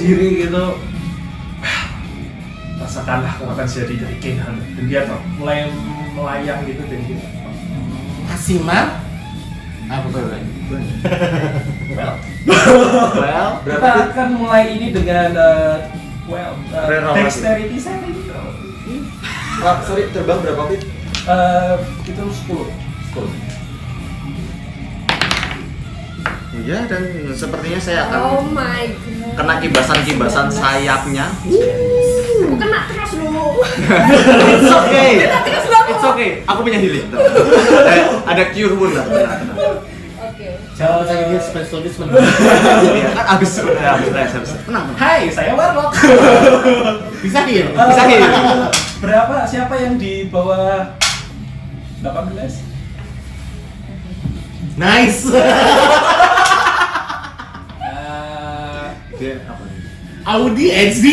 berdiri gitu, rasakanlah kekuatan sejati dari King Hunter. Dan dia mulai melayang gitu dari kita. Asima? Apa tuh? Well, kita akan mulai ini dengan dexterity saving throw. Sorry, terbang berapa feet? Itu 10. Iya, dan sepertinya saya akan Oh my god. kena kibasan-kibasan sayapnya. Kena terus lu. It's okay. Kena terus lu. It's okay. Aku punya healing. Ada cure wound lah. Oke. Jangan lagi dia specialist Iya, kan habis tenang. Hai, saya Warlock. Bisa heal. Bisa heal. Berapa? Siapa yang di bawah 18? Nice. Dia apa nih? Audi XD.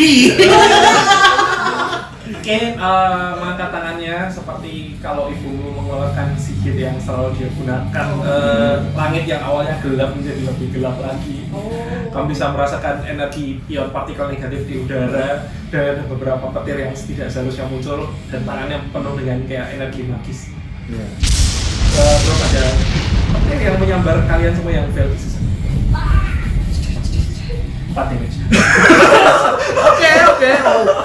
Ken mengangkat tangannya seperti kalau ibu mengeluarkan sihir yang selalu dia gunakan. Langit yang awalnya gelap menjadi lebih gelap lagi. Kamu bisa merasakan energi ion partikel negatif di udara dan beberapa petir yang tidak seharusnya muncul dan tangannya penuh dengan kayak energi magis. Iya. Terus ada petir yang menyambar kalian semua yang fail di season. 4 damage. Oke.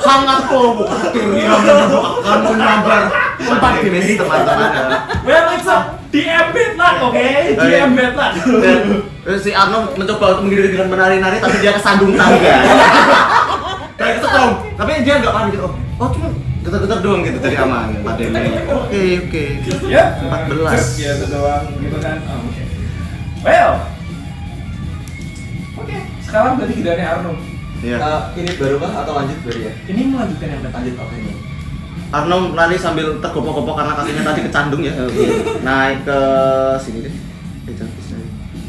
Sangat provokatif yang akan menyambar 4 damage teman-teman. Well, it's a DM bit lah, oke? DM bit lah. Dan si Arno mencoba untuk mengiringi dengan menari-nari tapi dia kesandung tangga. Kayak kesetrum, tapi dia nggak panik gitu. Oh cuma getar-getar doang gitu jadi aman. 4 damage. Oke. Ya, 14. Ya, itu doang gitu kan. Oke. Well. Oke, sekarang berarti gilirannya Arno. Iya. Ini baru kah atau lanjut baru ya? Ini melanjutkan yang tadi. Lanjut, oke. Arno lari sambil tergopok-gopok karena kakinya tadi kecandung ya. Naik ke sini deh.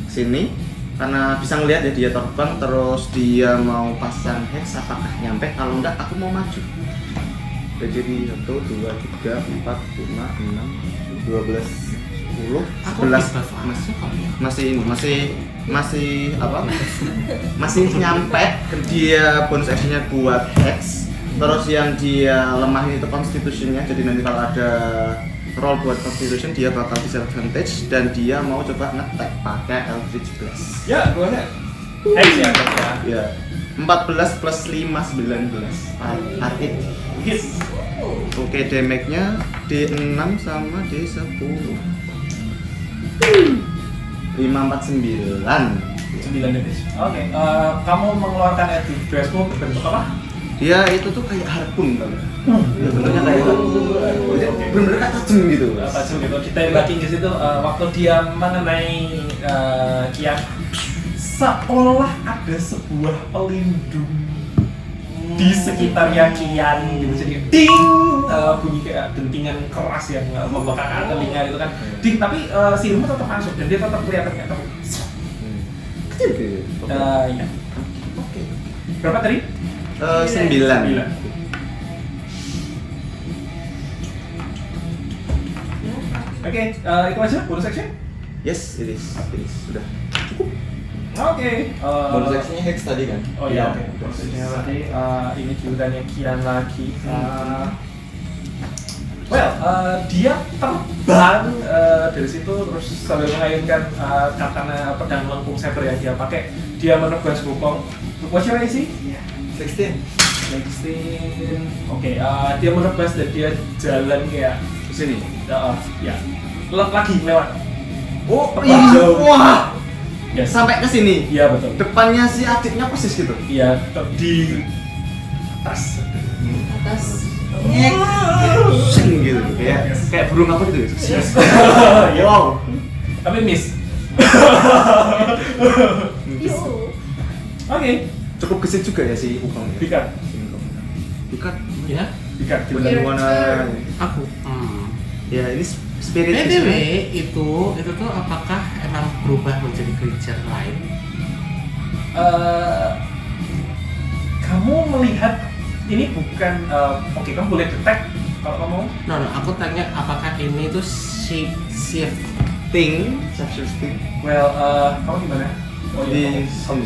Sini karena bisa ngelihat ya dia terbang terus dia mau pasang hex apakah nyampe, kalau enggak aku mau maju. Udah jadi 1, 2, 3, 4, 5, 6, 12, 10, 11 masih apa? Masih nyampe. Dia bonus actionnya buat hex. Terus yang dia lemah itu constitutionnya, jadi nanti kalau ada roll buat constitution dia bakal disadvantage dan dia mau coba nge-tag pakai Eldritch Blast. Ya, go ahead. Hex ya, Ya. 14 plus 5 19. Hit. Hit. Oke, damage-nya D6 sama D10. 5, 4, 9. 9 damage. Oke, kamu mengeluarkan Eldritch Blastmu berbentuk apa? Dia itu tuh kayak harpun kan. Ya, bentuknya kayak bener-bener kayak tajam gitu. Tajam gitu. Ditembaki ke situ waktu dia mengenai Kian, seolah ada sebuah pelindung di sekitarnya Kian gitu. Jadi ding, bunyi kayak dentingan keras yang membakar telinga gitu kan. Ding, tapi sihirmu tetap masuk dan dia tetap kelihatan kayak tapi Kecil gitu. iya. Oke. Berapa tadi? 9. Oke, itu aja bonus action? Yes, it is. Sudah. Oke. Bonus actionnya hex tadi kan? Oh iya, oke. Bonus actionnya tadi ini gilirannya Kian lagi. Dia terbang dari situ terus sambil mengayunkan katana pedang lengkung saber yang dia pakai. Dia menebas Wukong. What's your AC? 16. Oke, dia menebas dan dia jalan kayak Ke sini. ya. Lagi lewat. Oh, Terbang jauh. wah. Yes. Sampai ke sini. Iya betul. Depannya si adiknya persis gitu. Iya, di atas. Sing gitu. Kayak burung apa gitu ya. Yes. Wow. Tapi miss. Oke. Cukup gesit juga ya si Ukong ya. Pikat. Pikat. Ya, Pikat. Gimana? aku. Ya ini spirit. BTW itu tuh apakah emang berubah menjadi creature lain? Kamu melihat ini bukan oke, kamu boleh detect kalau kamu mau. No, aku tanya apakah ini tuh shape shift? Shifting. Well, kamu gimana? Oh Di iya, kamu.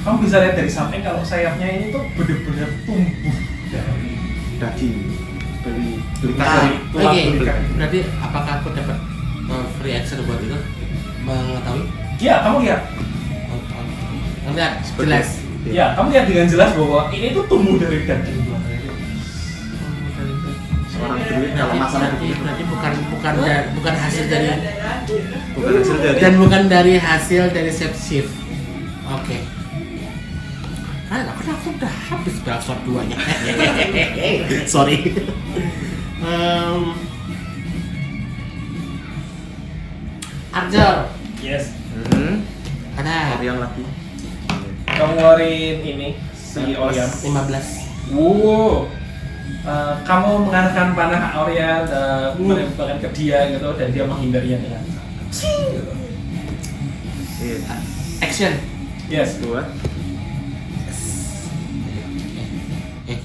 Kamu bisa lihat dari samping kalau sayapnya ini tuh benar-benar tumbuh dari Daging. Beli dari tulang Oke, belikan. berarti apakah aku dapat free action buat itu? Mengetahui? Ya, kamu lihat. Lihat, jelas. Ya, kamu lihat dengan jelas bahwa ini tuh tumbuh dari daging belakang itu. Seorang druid kalau masalah Berarti bukan hasil dari bukan hasil dari dan bukan dari hasil dari shift. Oke. Aku udah habis berasal duanya. Sorry. Arjel, Yes. ada Orion lagi. Kamu ngeluarin ini si Orion. 15. Wow. Kamu mengarahkan panah Orion menembakkan ke dia gitu dan dia menghindarinya dengan gitu. Iya. Action. Yes. Dua.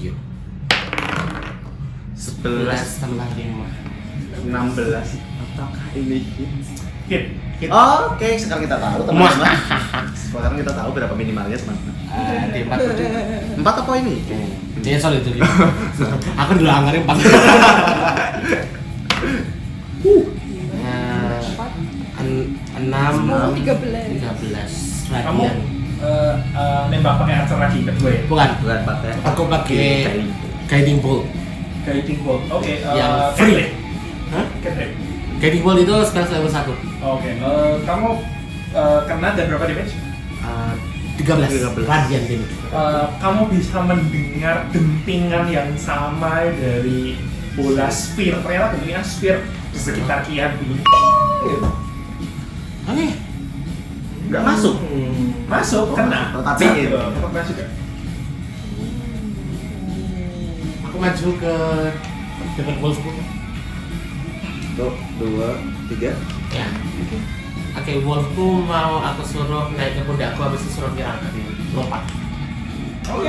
Yuk. 11 11 tambah 5. 16. Apakah ini hit? Hit. Oke, sekarang kita tahu teman-teman. Sekarang kita tahu berapa minimalnya teman-teman. D4 berarti. 4 apa ini? Ya sorry itu. Aku dulu anggarin 4. 6 13 Kamu radian. nembak pakai archer lagi kedua ya? Bukan. Bukan pakai. Aku pakai guiding bolt. Guiding bolt. Oke. Yang free. Hah? Cantrip. Guiding bolt itu spell level 1. Oke. Kamu kena dan berapa damage? 13 radian ini. Kamu bisa mendengar dentingan yang sama dari bola sphere. Ternyata bentuknya sphere di sekitar Kian bunyi. Oke. Enggak masuk. Masuk, kena. Tapi Tetap masuk ya? Aku maju ke depan wolfku. Tuh, 2, 3. Ya. Oke, wolfku mau aku suruh naik ke pundakku habis itu suruh nyerang lompat. Oke.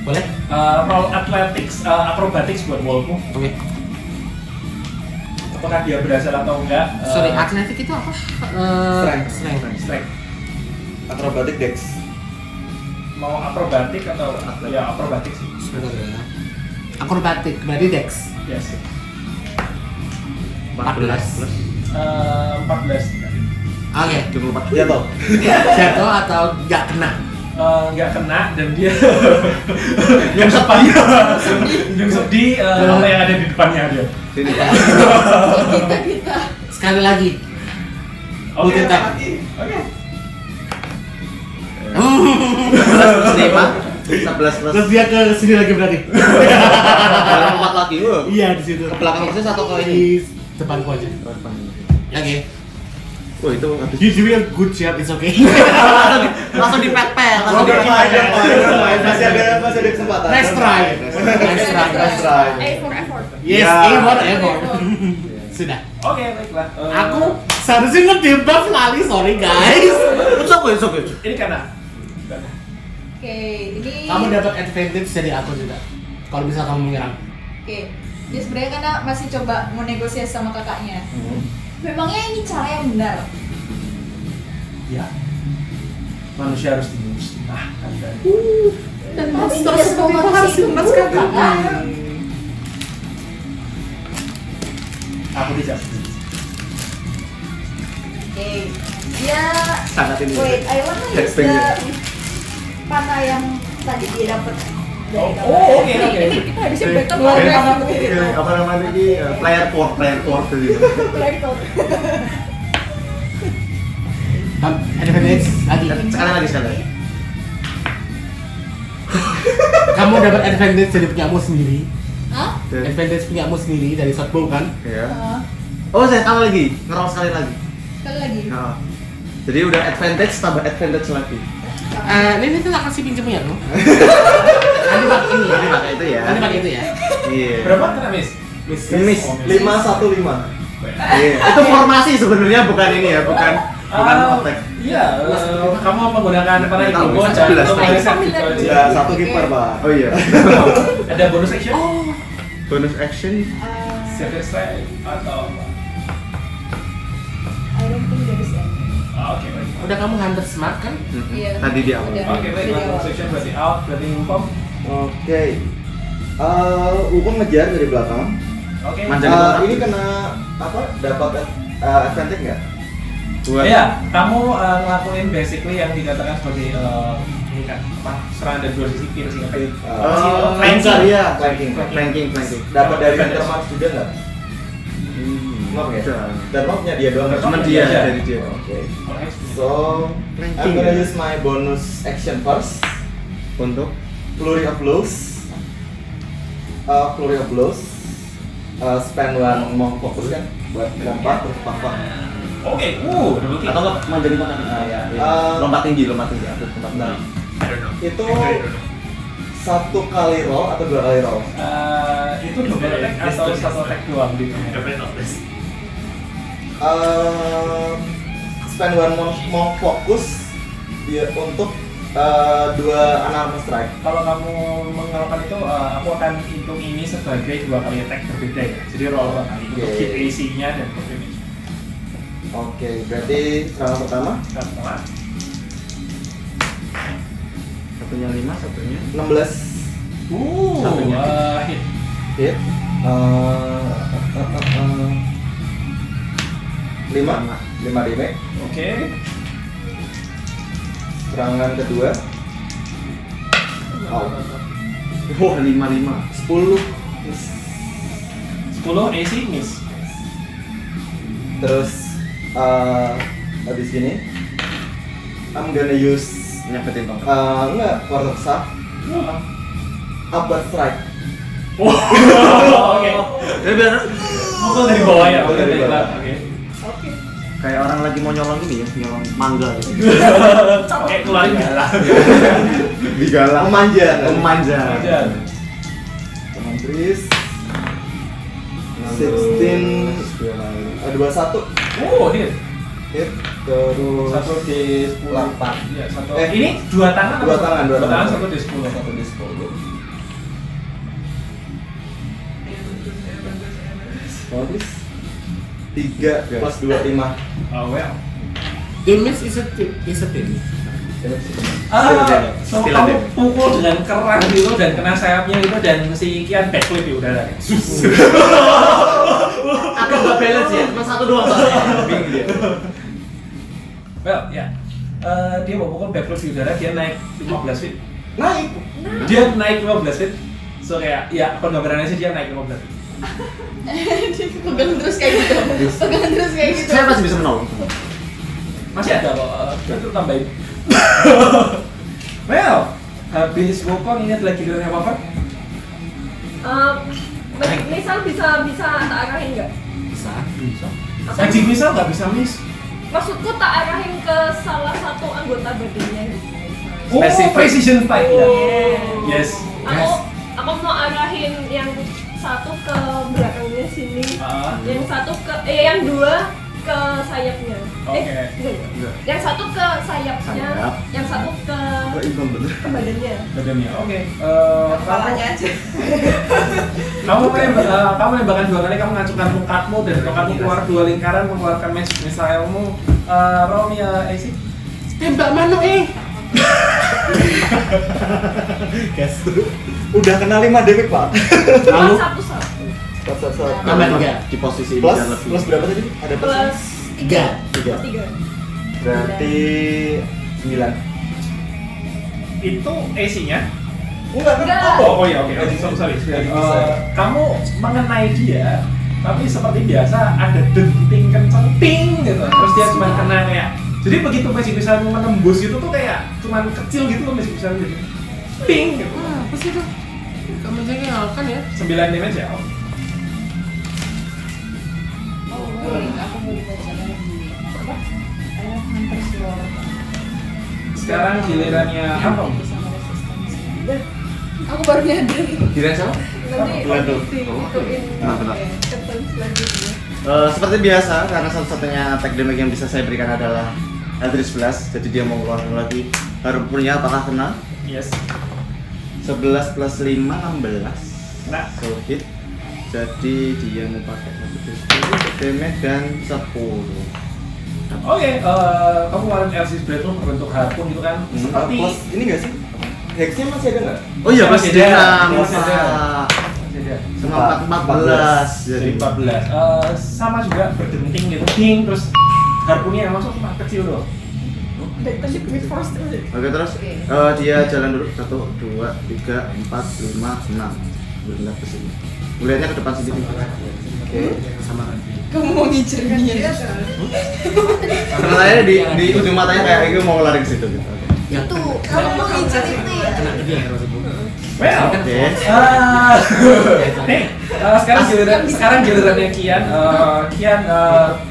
Boleh? Roll athletics, acrobatics buat Wolfmu. Oke. Apakah dia berhasil atau enggak? Sorry, atletik itu apa? Strength. Strength. Acrobatic Dex. Mau akrobatik atau ya akrobatik sih. Sebentar ya. Akrobatik, berarti dex. Yes. 14. 14. Oke. 24. Jatuh. Jatuh atau nggak kena? Nggak kena dan dia nyungsep nyungsep di apa yang ada di depannya dia. Sini. Kita. Sekali lagi. Oke. Multi attack. Oke. 11 plus. Terus dia ke sini lagi berarti. Kalau lompat lagi, wah. Iya di situ. Ke belakang persis atau ke ini? Di depanku aja. Oh, depan. Oke. Wah, itu habis. You doing a good job, it's okay. Langsung dipepet, langsung Masih dipepet. ada kesempatan. Nice try. Nice try. Nice try. A for effort. Yes, Ya. effort. Sudah. Oke, baiklah. Aku seharusnya nge-debuff lali, sorry guys. It's okay. Ini karena Oke, ini. Kamu dapat advantage dari aku juga. Kalau bisa kamu menyerang. Oke. Dia sebenarnya karena masih coba mau negosiasi sama kakaknya. Memangnya ini cara yang benar? ya manusia harus dimusnahkan dari Dan tidak semua manusia itu kakak. aku tidak setuju. Oke. Dia. Sangat ini. Wait, I wanna use Headbang the ya. panah yang tadi dia dapat. Oh, oke. Kita habisnya battle Apa namanya ini? Player port gitu. Advantage lagi. Sekali lagi. Kamu dapat advantage dari punyamu sendiri. Hah? Advantage punyamu sendiri dari shotbow kan? Ya. Oh, saya sekali lagi. Ngerol sekali lagi. Sekali lagi. Nah. Jadi udah advantage tambah advantage lagi. Ini tuh kasih pinjam punya lu. Nanti pakai ini ya. Nanti pakai itu ya. Nanti pakai itu ya. Iya. Berapa kena miss? Miss. Miss. 515. Iya. Itu formasi sebenarnya bukan ini ya, bukan attack. Iya, kamu menggunakan panah itu Tahu, dan 11. itu meleset gitu aja. Ya, satu kiper, Pak. Oh iya. Ada bonus action? Bonus action. Severe strike atau apa? I don't think there is any. Oke, baik. Udah kamu Hunter Smart kan? Iya. Tadi di awal. Udah. Oke, baik. Udah di Langsung awal. section berarti out, berarti Wukong. Oke. Wukong ngejar dari belakang. Oke. Manjang itu Ini kena apa? Dapat advantage nggak? Buat Iya, kamu ngelakuin basically yang dikatakan sebagai ini kan apa? Serangan dari dua sisi piercing apa? Flanking. Iya, flanking. flanking. Dapat dari Advantage. Hunterman juga nggak? Maaf ya. Udah. Dan maafnya dia doang. Dark Cuma Maaf dia aja. dari dia. Oke. Oke. So, I'm Flanking gonna ya? use my bonus action first. Untuk Flurry of Blows. Flurry of Blows. Spend one mau fokus kan buat lompat terus papa. Oke. Double kick. atau nggak mau jadi makan? ya. Lompat tinggi. Aku lompat Nah, I don't know. itu satu kali roll atau dua kali roll? Itu double attack atau satu attack doang di Spend one mau fokus dia untuk dua unarmed strike. Kalau kamu melakukan itu, aku akan hitung ini sebagai dua kali attack berbeda ya. Jadi roll dua kali untuk Oke. hit AC-nya dan damage. Oke, berarti serangan pertama Pertama. Satunya 5, satunya 16 Satunya. Hit. hit. 5 damage. Oke. Serangan kedua Wah, 5. 10. 10 AC miss. Terus habis ini I'm gonna use Nyabetin tongkat. enggak quarter staff upper strike. Oke. Jadi biar Pukul dari bawah ya. Pukul dari bawah. Oke. Oke. kayak orang lagi mau nyolong ini ya, nyolong mangga gitu. Oke, keluarin galah. Digalang. Memanja. Memanja. Aja. Tris 16 21 Hit. hit terus Satu di 10. 8. Iya, satu. Eh, Ini dua tangan dua apa? tangan, dua tangan. Satu di 10. Satu di 10. Habis 3 plus 2 5. Well. Damage is a thing. So Still kamu ada. pukul dengan keras gitu dan kena sayapnya itu dan si Kian backflip di udara. Aku nggak balance ya, cuma satu doang soalnya. Bingung dia. Well, ya. Dia mau pukul backflip di udara, dia naik 15 feet. Naik. Dia naik 15 feet. So kayak ya penggambarannya sih dia naik 15 feet. Pegang terus kayak gitu. Pegang terus kayak gitu. Saya masih bisa menolong. Masih ada kok, itu tambahin. Well, habis Wukong ingat lagi gilirannya Wafer? Misal bisa tak arahin nggak? Bisa. Magic missile nggak bisa miss. Maksudku tak arahin ke salah satu anggota badannya gitu. Oh, Specific. precision fight ya. Oh. Yes. Aku mau arahin yang satu ke belakangnya sini, yang satu ke yang dua ke sayapnya. Oke. Enggak. Yang satu ke sayapnya, Sayap. yang satu ke Oh, itu bener. badannya. Badannya. Oke. Kepalanya aja. Kamu menembakkan dua kali, kamu ngacungkan tongkatmu dan tongkatmu keluar dua lingkaran mengeluarkan misalmu. Roll me AC. Tembak mano Gas. Udah kena 5 damage, Pak. Lalu Satu. Plus tambah 3. Di posisi ini plus jangan lebih. plus berapa tadi? Ada plus? Plus 3. 3. 3. Berarti 9. Itu AC-nya. Enggak. Oh iya, oke. Sorry. Kamu mengenai dia, tapi seperti biasa ada denting kenceng ting gitu. Terus dia cuma kena kayak. Jadi begitu magic missile menembus itu tuh kayak cuma kecil gitu loh magic missile jadi ping gitu. Apa sih itu? Kamu kan ya? 9 damage ya. Oh, aku mau dibaca lagi. Apa? Hunter Sword. Sekarang gilirannya apa? Sama resistensi. Aku baru nyadar. Kira siapa? Nanti Waduh. dihituin Benar. keton selanjutnya. Seperti biasa, karena satu-satunya attack damage yang bisa saya berikan adalah Eldritch Blast, jadi dia mau keluarin lagi. Harpurnya apakah kena? Yes. 11 plus 5, 16. Nah, So hit. Jadi dia mau pakai 1 damage dan 10. Oke, kamu kemarin LC Blade lu berbentuk harpun itu kan seperti Plus ini nggak sih? Hexnya masih ada nggak? Oh iya, Masih masih ada. ada. Masih ada. Masih ada. Sama 14 Jadi jadi 14. Sama juga berdenting gitu, ding, terus harpunnya yang masuk cuma kecil doang. Tadi with force terus. Oke, terus dia jalan dulu 1 2 3 4 5 6. Bergerak ke sini. Melihatnya ke depan sendiri. Oke. Sama Kamu mau ngincer dia? Sebenarnya di ujung matanya kayak itu mau lari ke situ gitu. Oke. yang Itu kamu mau ngincer itu ya? kena ke dia terus ibu. Well, Oke. nih, sekarang gilirannya Kian. Kian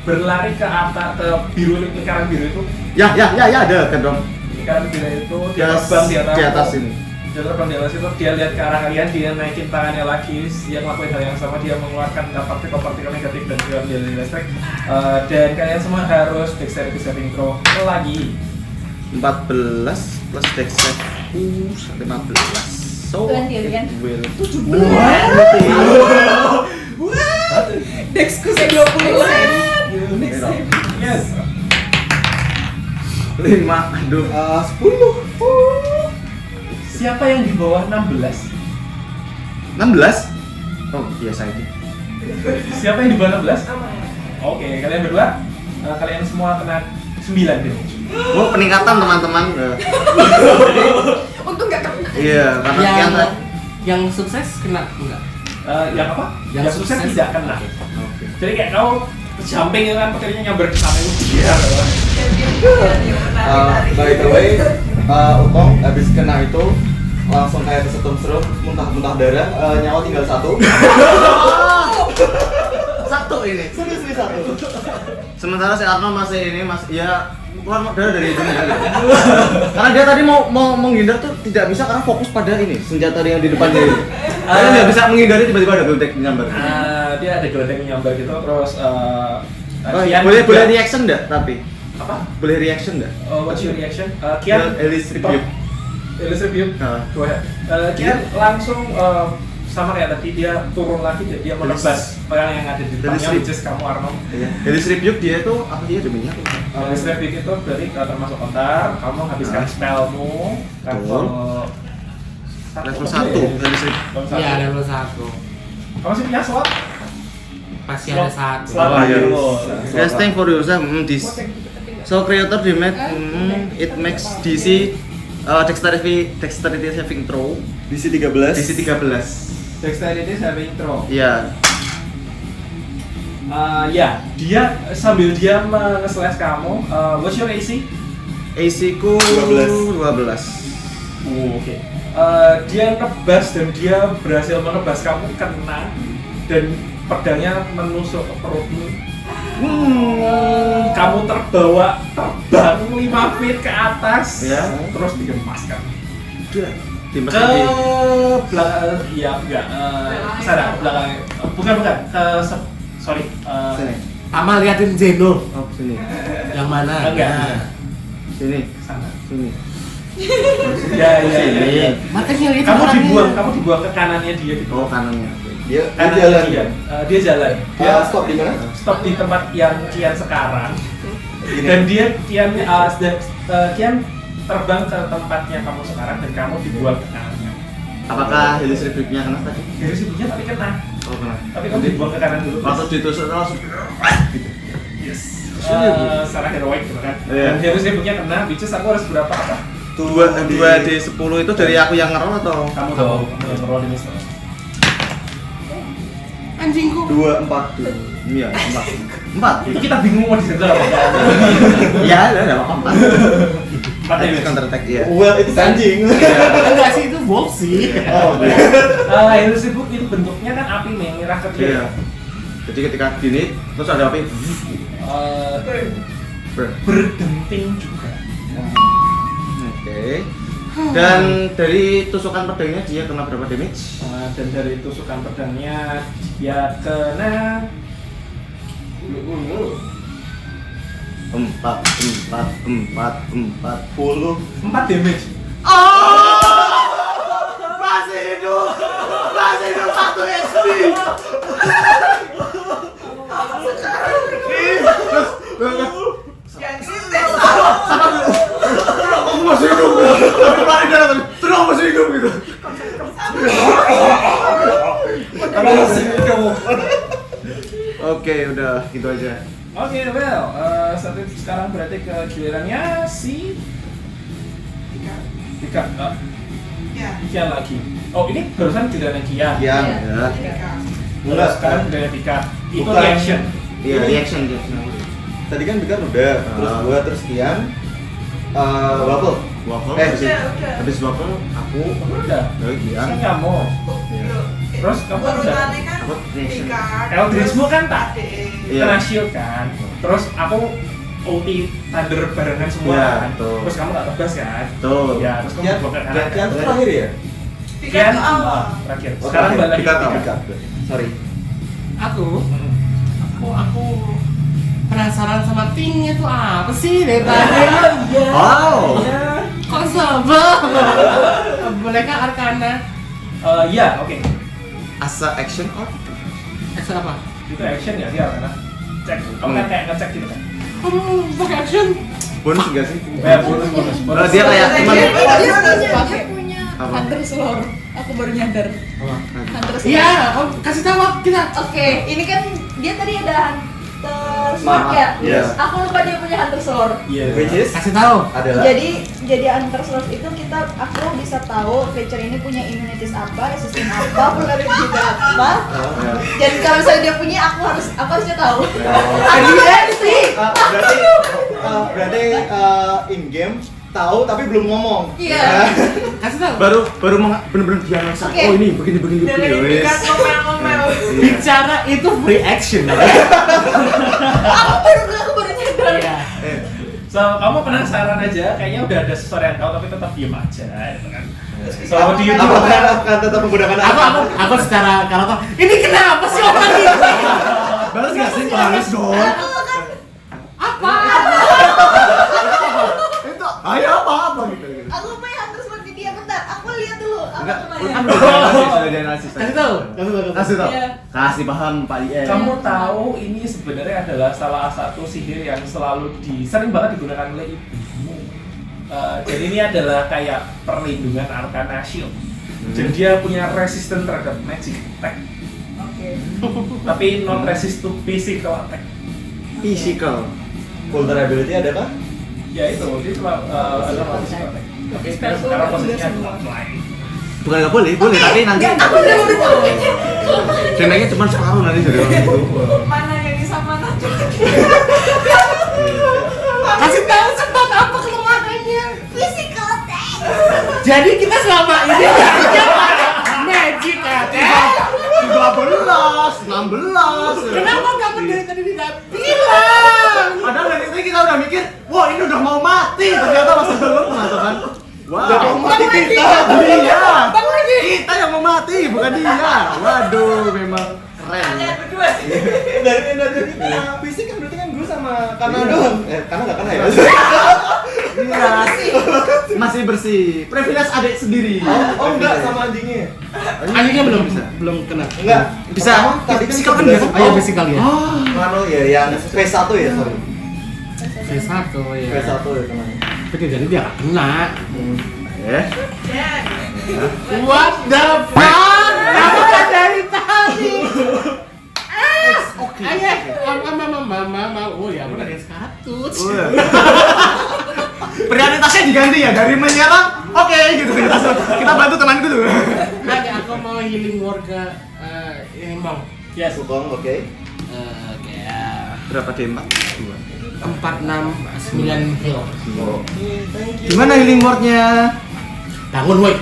berlari ke atas ke biru lingkaran biru itu. Ya ada kan dong. Lingkaran biru itu Di dia terbang di atas. ini. Dia terbang di atas itu, dia lihat ke arah kalian, dia naikin tangannya lagi, dia ngelakuin hal yang sama, dia mengeluarkan partikel negatif dan ion dari listrik. Dan kalian semua harus dexterity saving throw lagi. 14 plus dex save 15. So Gantian. it will 17. Dexku saya 20. Next time. Yes. 5. Aduh. 10. Siapa yang di bawah 16? 16? Oh, biasa ini. Siapa yang di bawah 16? Oke, kalian berdua, kalian semua kena 9 damage. Oh, peningkatan teman-teman. Untung nggak kena. Iya, karena yang Kian yang sukses kena enggak? Yang apa? Yang sukses tidak kena. Oke. Jadi kayak kau jumping ya kan, petirnya nyamber ke sana itu. Iya. By the way, Utong habis kena itu langsung kayak kesetrum-setrum, muntah-muntah darah, nyawa tinggal 1. Satu ini. Serius nih 1. Sementara si Arno masih ya keluar darah dari hidungnya gitu. Karena dia tadi mau menghindar tuh tidak bisa karena fokus pada ini senjata yang di depannya ini. Dia nggak bisa menghindari tiba-tiba ada geletek nyambar. Dia ada geletek nyambar gitu, terus Kian boleh reaction enggak tapi? apa? Boleh reaction enggak? What's your reaction? Kian Alice rebuke. Alice rebuke. Go ahead. Kian langsung sama kayak tadi, dia turun lagi, dia menebas orang yang ada di depannya, which is kamu Arno. Iya. Alice rebuke dia itu apa dia deminya? Alice rebuke itu berarti termasuk kontar, kamu menghabiskan spellmu level Level 1 Alice rebuke. Iya, level 1. Kamu masih punya slot? Masih ada satu. Slot Oh, lagi iya. lo. Casting for yourself, this. So creator damage, it makes DC dexterity saving throw. DC 13. DC 13. Dexterity saving throw. Iya. Ya, dia sambil dia nge-slash kamu. What's your AC? AC ku 12. Oke. Dia nebas dan dia berhasil menebas kamu, kena dan pedangnya menusuk ke perutmu. Kamu terbang 5 feet ke atas, Ya. terus dikemaskan Timbas ke lagi. belakang. Iya, enggak. Ke sana, ke belakang. Bukan, ke sorry. Sini. Sama liatin Zeno. Oh, sini. Yang mana? Enggak. Nah. Sini. Ke sana. Sini. Ya. Makanya liatin Kamu orangnya. dibuang ke kanannya dia gitu. Oh, kanannya. Dia Kanannya jalan. dia jalan. Dia Stop di mana? stop di tempat yang Kian sekarang. Gini. Dan Kian terbang ke tempatnya kamu sekarang dan kamu dibuang ke kanannya. Apakah Alice rebuke-nya kena tadi? Dari sibuknya tapi kena. Oh, kena. Tapi kamu dibuang ke kanan dulu. Waktu ditusuk langsung Yes. Secara heroik gitu kan. Iya. Dan dari sibuknya kena, which is aku harus berapa apa? 2d10 itu dari aku yang ngerol atau? Kamu tahu yang roll ini. Anjingku. 2, 4. Iya, 4. Itu kita bingung mau disebut apa. Iya, ada apa-apa. 4 damage. Counter attack ya. Well, itu anjing. Enggak sih, itu wolf sih. Oh, Yang sibuk itu bentuknya kan api merah kecil. Iya. Jadi ketika gini, terus ada api. Berdenting juga. Oke. Dan dari tusukan pedangnya dia kena berapa damage? Dan dari tusukan pedangnya dia kena 4 damage. Masih hidup 1 HP. Oke, udah gitu aja. Oke, well, sekarang berarti ke gilirannya si Dika. Kian lagi. Oh, ini barusan giliran Kian. Kian. Ya. Terus sekarang giliran Dika. Itu Bukan. reaction. Iya, reaction. Tadi kan Bikar udah, terus gua terus Kian. Waffle. Waffle. Habis waffle aku Udah. lagi Kan Kian. kamu. Terus kamu udah. Apa reaction? Eldritchmu kan tak Iya. kena shield kan. Terus aku ulti thunder barengan semua Iya, kan. betul. Terus kamu gak tegas kan. Betul. Ya, terus kamu Kian, blok ke kanan. Kian tuh terakhir ya? Kian terakhir. Sekarang balik lagi Bikar. Dika. Bikar. Sorry. Aku penasaran sama tingnya tuh apa sih dari tadi? Wow. Kok sabar? Boneka Arcana. Ya, oke. Asa action or Action apa? Itu action ya sih karena cek. Kamu kan kayak ngecek gitu kan. Pakai action. bonus enggak sih? Ya, bonus. Dia kayak teman Dia punya Apa? Hunter Slore. Aku baru nyadar. Hunter Slore. Iya, kasih tahu kita. Oke, ini kan dia tadi ada Hunter Slore Maaf, ya. yes. Aku lupa dia punya Hunter Slore. Iya. Which is Kasih tahu. adalah Jadi Hunter Slore itu aku bisa tahu creature ini punya immunities apa, resisten apa, vulnerability apa. Dan kalau misalnya dia punya, aku harusnya tahu. berarti in game tahu tapi belum ngomong. Iya. Kasih tahu. baru bener-bener dia langsung. Oke. Oh ini begini. Wes. Bicara itu free action. Aku baru nyadar. Iya. So, kamu penasaran aja, kayaknya udah ada sesuatu yang tahu tapi tetap diem aja gitu kan. So, do you know Apakah tetap menggunakan Aku secara karakter. Ini kenapa sih orang ini? Balas enggak sih? Balas dong. Apa? Itu ayo apa gitu. Aku punya Hunter Slore di dia, bentar. Aku lihat dulu. Enggak, Apa kan namanya? sudah dianalisis. Kasih tahu. Kasih tahu. Iya. Kasih paham Pak IE. kamu tahu ini sebenarnya adalah salah satu sihir yang selalu sering banget digunakan oleh ibumu. Jadi ini adalah kayak perlindungan Arcana Shield. Jadi dia punya resistance terhadap magic attack, Oke. tapi non resist to physical attack. Physical. vulnerability ada kah? Ya itu, dia cuma adalah physical attack. Tapi sekarang posisinya adalah fly. Bukan nggak boleh, tapi nanti Aku udah tahu. damage-nya cuma separuh nanti dari orang itu. Mana yang bisa mana? Kasih tahu cepat apa kelemahannya. Physical attack. Jadi kita selama ini harusnya magic attack. 16. Kenapa kamu dari tadi tidak bilang? Padahal dari tadi kita udah mikir, wah ini udah mau mati. Ternyata pas belum mengatakan, Udah mau wow. mati kita. Iya. Kita yang mau mati, bukan dia. Waduh, memang keren. Ya. Dari fisik kan berarti kan gue sama Kana doang. Kana nggak kena ya? Iya. Masih bersih. Privilege adik sendiri. Oh enggak sama anjingnya. Anjingnya belum kena. Enggak. Bisa. Pertama, tadi kan Physical kan kita biasa. bilang, Oh iya physical ya. Mano ya yang phase 1 ya, sorry. V1 ya. Phase 1 ya teman. Tapi jadi dia nggak kena. What the fuck? Kamu kan dari tadi. Oke. Ayo, mama, oh ya udah ada status. Prioritasnya diganti ya dari menyerang. Oke, gitu. Kita bantu teman gitu. Lagi aku mau healing word ke ini Bang. Yes. Sukong, oke. Kayak Berapa D4? 4, 6, 9 heal. Gimana healing word-nya? Bangun woi.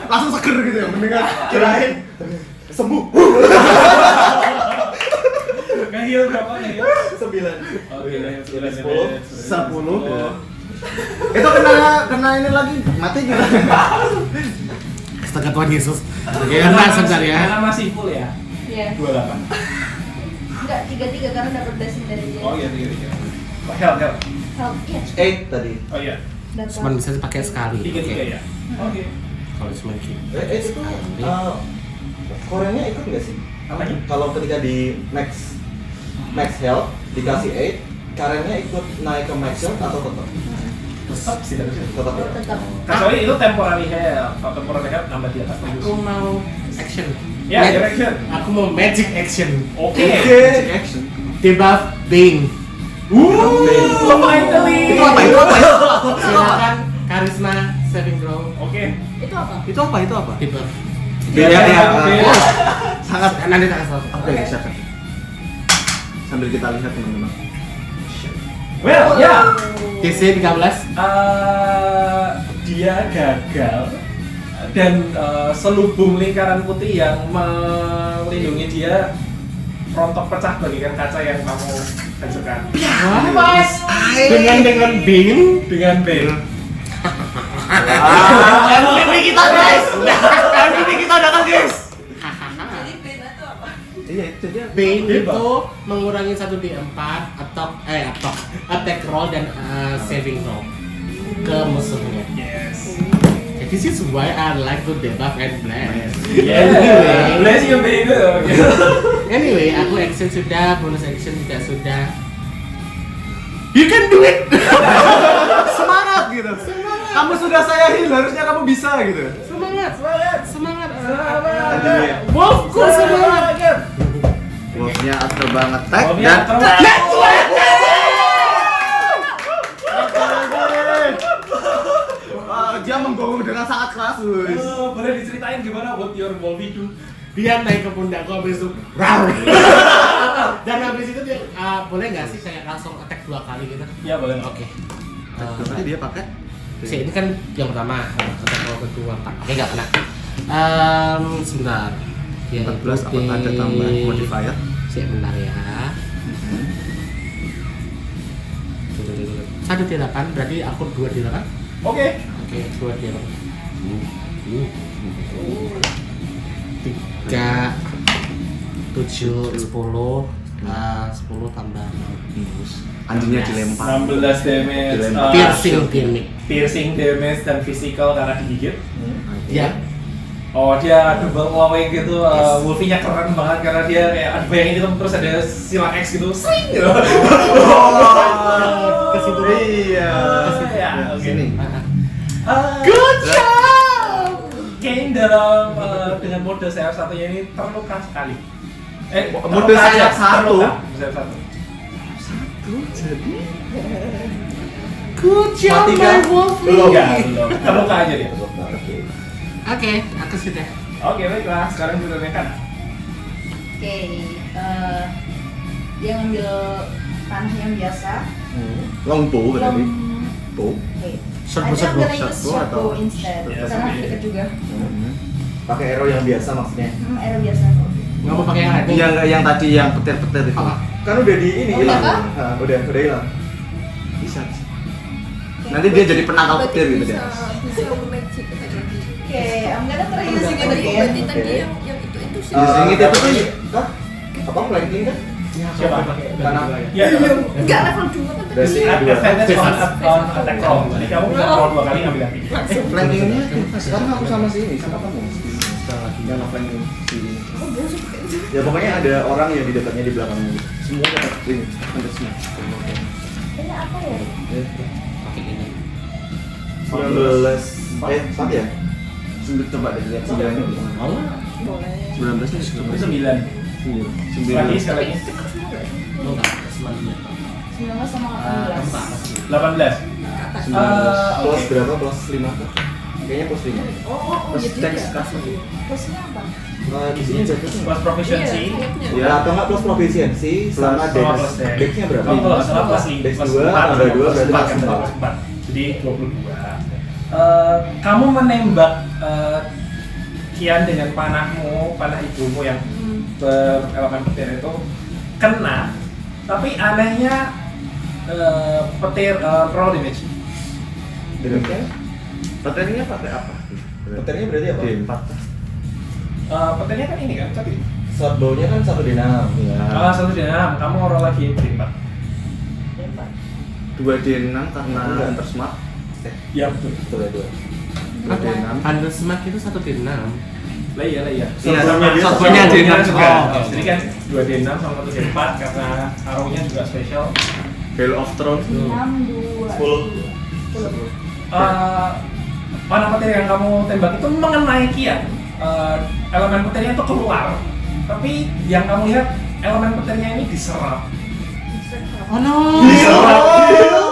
Langsung seger gitu ya mendengar. Kirain sembuh. Nge-heal berapa nih? 9. Oke, 10. Itu kena ini lagi mati juga. Astaga Tuhan Yesus. Karena sebentar ya. Karena masih full ya. Iya. 28. Enggak, 33 karena dapat blessing dari dia. Oh iya, 3. Help. Help, iya. 8 tadi. Oh iya. Cuma bisa dipakai sekali. 3 ya. Oke. Kalau cuma gitu. Itu Koreanya ikut nggak sih? Apanya? Kalau ketika di max health dikasih 8, karennya ikut naik ke max health atau tetap? Tetap sih harusnya. Tetap ya. Tetap. Kecuali itu temporary health. Kalau temporary health nambah di atas tembus. Aku mau action. Ya, direction. Aku mau magic action. Oke. Action. Debuff Bane. Finally. Itu apa? Itu apa? Silakan karisma saving throw. Oke. Itu apa? Itu apa? Itu apa? Debuff. Ya, Beda ya. beda. Sangat. Nanti tak kasih. Oke, silakan. Sambil kita lihat teman-teman. Well, ya. DC 13. Dia gagal dan selubung lingkaran putih yang melindungi dia rontok pecah bagikan kaca yang kamu hancurkan. Dengan Bane. Dengan bel. MVP kita guys. MVP kita datang guys. Jadi beda tuh apa? Iya itu dia. Bane Debuff. itu mengurangi 1d4 attack roll dan saving throw ke musuhnya. Yes. This is why I like to debuff and blast. Yeah. Bless you baby. Anyway, aku action sudah, bonus action juga sudah. You can do it. Semangat gitu. Kamu sudah saya heal, harusnya kamu bisa gitu. Semangat. Tadinya. Wolfku semangat. Wolfnya atau banget tag Wolfnya dan terbaik. dia menggonggong dengan sangat keras guys. Boleh diceritain gimana what your Wolfie do? Dia naik ke pundakku habis itu rawr. Dan habis itu dia boleh nggak sih kayak langsung attack 2 kali gitu? Ya boleh. Oke. Berarti dia pakai Si ini kan yang pertama, attack roll kedua. Oke, nggak kena. Sebentar. Dia 14 apakah ada tambahan modifier? Bentar ya. 1 di 8, berarti aku 2 di 8. Oke. Oke, 2 di 8. 3 7 10 10 tambah 6. Anjingnya dilempar. 16 damage. Dilempar. Piercing gimmick. Piercing damage dan physical karena digigit. Ya. Oh dia double glowing gitu, Wolfie-nya keren banget karena dia kayak bayangin itu terus ada silang X gitu, swing gitu. Ke situ. Iya. Ya, oke. Sini. Good job. Kane dalam dengan mode sayap satunya ini terluka sekali. Mode sayap satu? Sayap satu. Jadi Good job, Mati my kan? Wolfie. Belum. Belum. Terluka aja dia. Oke, aku sudah. Oke baiklah, sekarang kita kan. Oke, dia ngambil tanah yang biasa. longbow berarti. Long- Bow. Oke. Short bow, I think I'm short bow, gonna short use bow short atau- bow instead. Yes, Karena okay. dekat juga. Pakai arrow yang biasa maksudnya. Arrow biasa. Nggak mau pakai yang lain. Yang tadi yang petir-petir itu. Kan udah di ini Oh, hilang. udah Nah, udah hilang. Bisa. Nanti dia jadi penangkal petir gitu dia. Bisa magic tadi. Oke, I'm gonna try using it Berarti again. tadi Oke. yang itu sih. Using it itu tuh Hah? Apa flanking kan? Siapa? Tanah. Iya. Enggak level 2 kan tadi. Berarti dua. Advantage on attack roll. Jadi kamu bisa roll 2 kali ambil lagi. flankingnya sekarang aku sama sini sama kamu. Yang flanking sini. Ya pokoknya ada orang yang di dekatnya di belakangnya. Semua dapat ini. Ada semua. Ini apa ya? Pakai ini. 19 4 ya? Coba deh lihat 9 nya gimana. Boleh. 19 nya coba. Itu 9. 9. Lagi sekali lagi. Lo nggak semuanya. 19 sama Keempat. 18. 18. Plus berapa? Plus 5 kah? Kayaknya plus 5. Terus dex kasih. Plusnya apa? Di sini jacketnya. Plus proficiency. Ya atau enggak plus proficiency sama Plus dex. dex. Dexnya berapa? Kalau nggak salah plus 5. Dex Plus 2 tambah 2 berarti empat, plus 4. empat. Jadi 22. Kamu menembak Kian dengan panahmu, panah ibumu yang berelemen petir itu kena, tapi anehnya petir roll damage. Damage-nya? Petirnya pakai apa? Petirnya berarti apa? D4. Petirnya kan ini kan tadi. Short bow-nya kan 1 D6. Ya. 1 D6, kamu roll lagi D4. 2 D6 karena intersmart. Iya betul. Betul ya 2. 2 D6. Undersmart itu 1 D6. Lah iya. Iya, Shotgunnya shotgunnya D6 juga. oh, Jadi kan 2 D6 sama 1 D4 karena arrownya juga spesial. Hail of Thrones. 6, 2, 10. Mana petir yang kamu tembak itu mengenai Kian. Elemen petirnya itu keluar, tapi yang kamu lihat elemen petirnya ini diserap. Oh no. Diserap.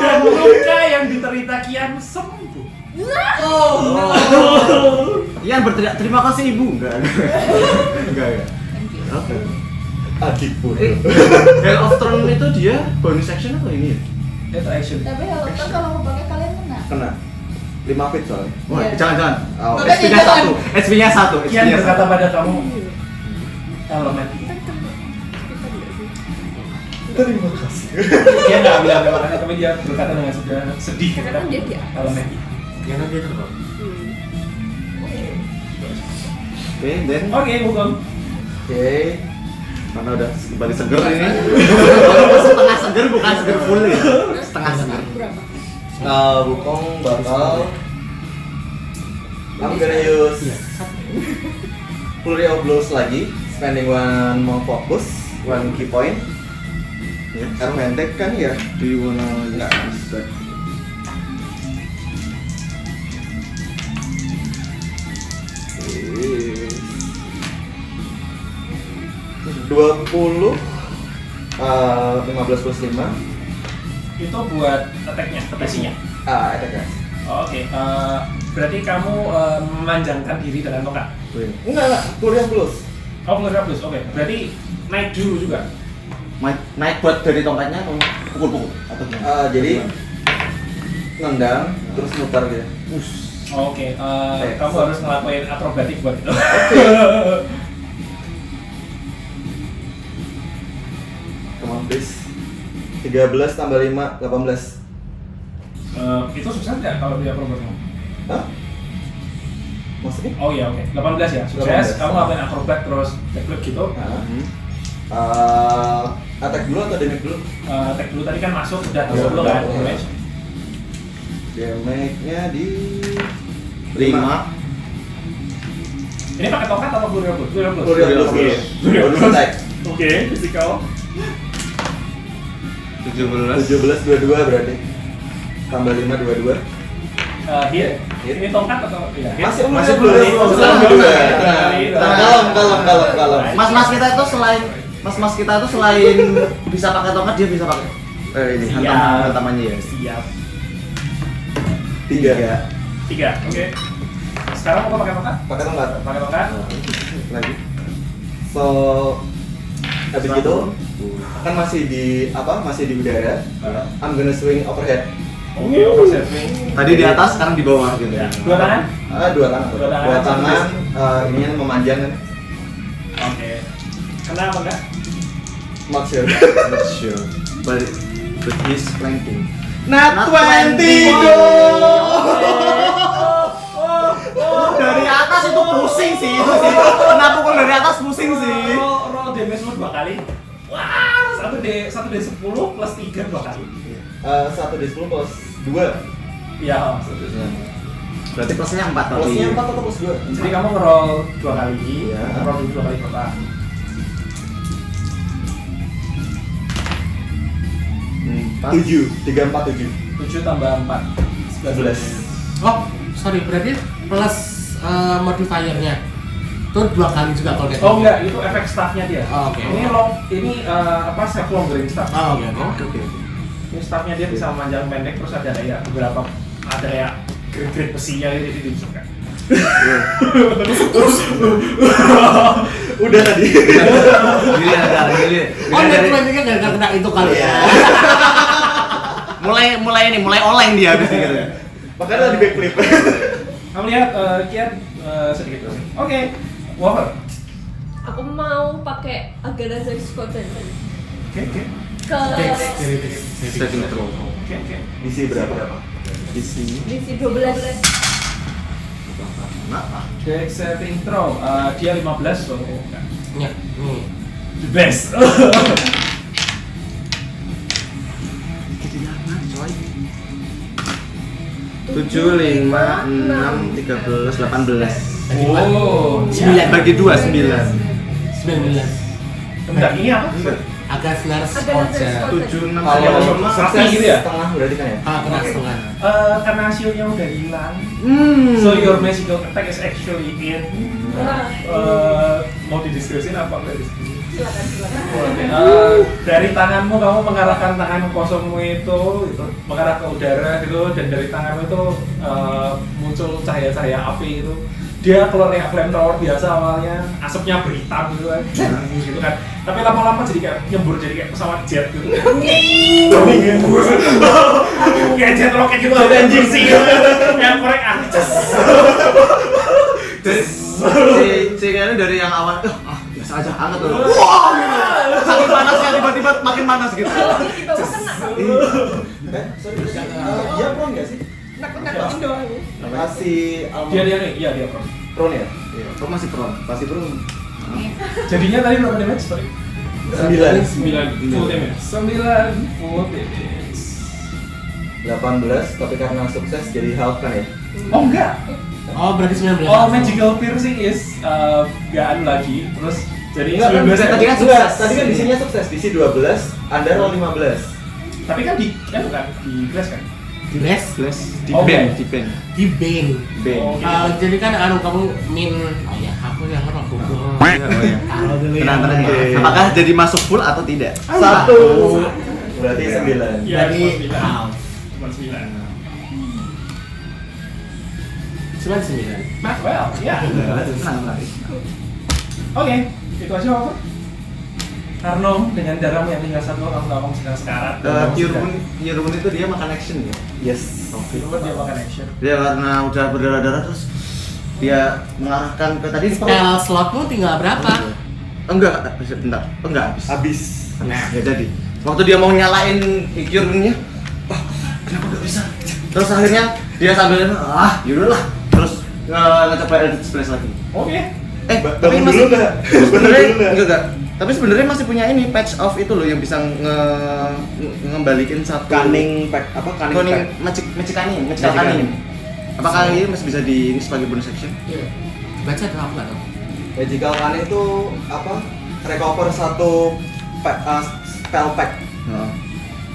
Dan luka yang diterita Kian sembuh. Ian berteriak terima kasih ibu. Enggak. Oke. Adikku. Hell of Throne itu dia bonus action atau ini? Itu action. Tapi kalau mau pakai kalian kena. Kena 5 feet soalnya. Wah, Iya. jangan. Oh, Makanya SP-nya jangan. 1. SP-nya 1. Kian berkata pada kamu, elemen. Terima kasih. Dia nggak bilang terima kasih, tapi dia berkata dengan sedih. Karena dia di atas. Elemen. Ya nanti terbang. Oke, then Oke, bukan. Oke. karena udah kembali seger ini. Walaupun setengah seger bukan seger full ya. Setengah seger. Wukong bakal I'm gonna use Flurry of Blows lagi, spending one more focus, one key point. Ya. Advantage kan ya? Do you wanna Enggak. use that? Is 20 15 plus 5 Itu buat attack-nya, attack-nya. attack guys. Oke, berarti kamu memanjangkan diri dengan tongkat. Enggak, Flurry of Blows. Oh, Flurry of Blows, oke. Berarti naik dulu juga. Naik buat dari tongkatnya atau pukul-pukul atau gimana? Jadi nendang terus mutar gitu. Oke, kamu harus ngelakuin akrobatik buat itu. Come on please. 13 tambah 5 18. Itu sukses nggak kalau dia akrobatik? Hah? Maksudnya? Oh iya, oke. 18 ya, sukses. 18. Kamu ngelakuin akrobat terus backflip gitu. Attack dulu atau damage dulu? Attack dulu tadi kan masuk udah Iya, 20 kan, iya. damage. Damage-nya di 5. Ini pakai tongkat atau Flurry of Blows? Flurry of Blows. Flurry of Blows Oke. dulu. Flurry of Bonus Blows. attack. Oke, physical. 17. 17 22 berarti. Tambah 5 22. Hit. Ini tongkat atau iya? Hit. Masih Flurry. belum. Kalem. Mas kita itu selain Mas kita itu selain bisa pakai tongkat dia bisa pakai ini Siap. hantamannya ya. Siap. 3. Oke. Sekarang mau pakai tongkat? Pakai tongkat. Pakai tongkat. Lagi. So habis itu kan masih di udara. I'm gonna swing overhead. Oke, overset swing. Tadi di atas, sekarang di bawah gitu Ya. ya. Dua tangan? Dua tangan. Dua tangan. Dua tangan. Ininya memanjang kan? Oke. Kena apa enggak? Not sure. Not sure. But he's flanking. Not 20, 20 go! Dari atas itu pusing sih itu sih. Kena pukul dari atas pusing sih. Roll damage lu 2 kali. Wah, 1d10 plus 3 2 kali. 1d10 plus 2. Iya. Berarti plusnya 4 tadi. Plusnya 4 atau plus 2? Jadi kamu ngeroll 2 kali. Iya. Ngeroll dulu 2 kali pertama. 7. 3, 4, 7. 7 tambah 4. 11. Oh, sorry, berarti plus modifier-nya. Itu 2 kali juga kalau dia. Oh enggak, itu efek staffnya dia. Oh, oke. Ini self longering staff. Oh, oke. Ini staffnya dia bisa memanjang pendek terus ada kayak beberapa ada kayak grid besinya gitu ditusukkan. Udah tadi. Gili ada gili. Oh, net 20-nya gak kena itu kali ya. Mulai oleng dia habis gitu. Makanya tadi backflip. Kamu lihat Kian sedikit. Oke, Wafer. Aku mau pakai Aganaza Scotland Oke. ke Saving throw. Oke. DC berapa? Di sini. divisi 12. Kenapa? Dex saving throw. Dia 15 so enggak. Ya, nih. The best. coy. 7, 5, 6, 13, 18. Oh. 9 Bagi 2, 9. 19. Bentar, ini apa? Agasnars Agasnars Orja. Orja. 76 Kalau Serapi sukses gitu ya? setengah berarti kan ya? Kena setengah. Karena shieldnya udah hilang, Hmm. so your magical attack is actually in. Nah, Mau didiskusin apa enggak diskusi? silakan. Dari tanganmu kamu mengarahkan tangan kosongmu itu mengarah ke udara gitu, dan dari tanganmu itu muncul cahaya-cahaya api itu. Dia keluar kayak flamethrower biasa awalnya, asapnya berhitam gitu kan, gitu kan. Tapi lama-lama jadi kayak nyembur, jadi kayak pesawat jet gitu. Kayak jet roket gitu, ada anjing sih gitu. Yang korek anjas. Si kayaknya dari yang awal biasa aja hangat tuh. Wah, gitu. Saking panasnya tiba-tiba makin panas gitu. Kalau di bawah kena. Sorry, dia pro nggak sih? Nakut-nakutin doang. Masih Dia nih, iya dia pro. pro ya? Iya, kok masih pro? Masih pro. Jadinya tadi berapa damage? Sorry. 9 9 full damage. 9 full damage. 18 tapi karena sukses jadi half kan ya? Oh enggak. Oh, berarti 19. Oh, magical piercing is nggak anu lagi. Terus jadi Enggak kan, 19 tadi kan damage. sukses. Tadi kan di sini sukses, di sini 12, Anda roll 15. Tapi kan di bukan di glass kan? Di res, Plus di Oh, band, band. di band. di band. Oh, Jadi kan kamu min, oh ya aku yang ngerok goblok. Oh iya. Taruh dulu ya. Tenang. Apakah jadi masuk full atau tidak? 1. Berarti 9. Iya, Jadi cuma 9. half. Cuma 9. Cuma 9. Nah, well, ya. Tenang. Oke, itu aja apa? Karno dengan darahmu yang tinggal satu, kamu sedang sekarat. Yurun itu dia makan action ya. Yes. Itu dia makan action. Dia karena udah berdarah-darah terus dia mengarahkan ke tadi Spell slotmu tinggal berapa? enggak, bentar. Enggak habis. Habis. Nah, ya jadi. Waktu dia mau nyalain Yurunnya, kenapa enggak bisa? Terus akhirnya dia sambil yaudah lah. Terus ngecoba Eldritch Blast lagi. Oke. Tapi Bangun masih dulu nggak? sebenarnya Bangun dulu nggak? enggak. Tapi sebenarnya masih punya ini patch off itu loh yang bisa ngembalikin satu Cunning pack apa cunning cunning pack? magic cunning. Magic cunning. Apakah ini masih bisa di ini sebagai bonus action? Iya. Baca ada apa tuh? Magical cunning itu apa? Recover satu spell pack.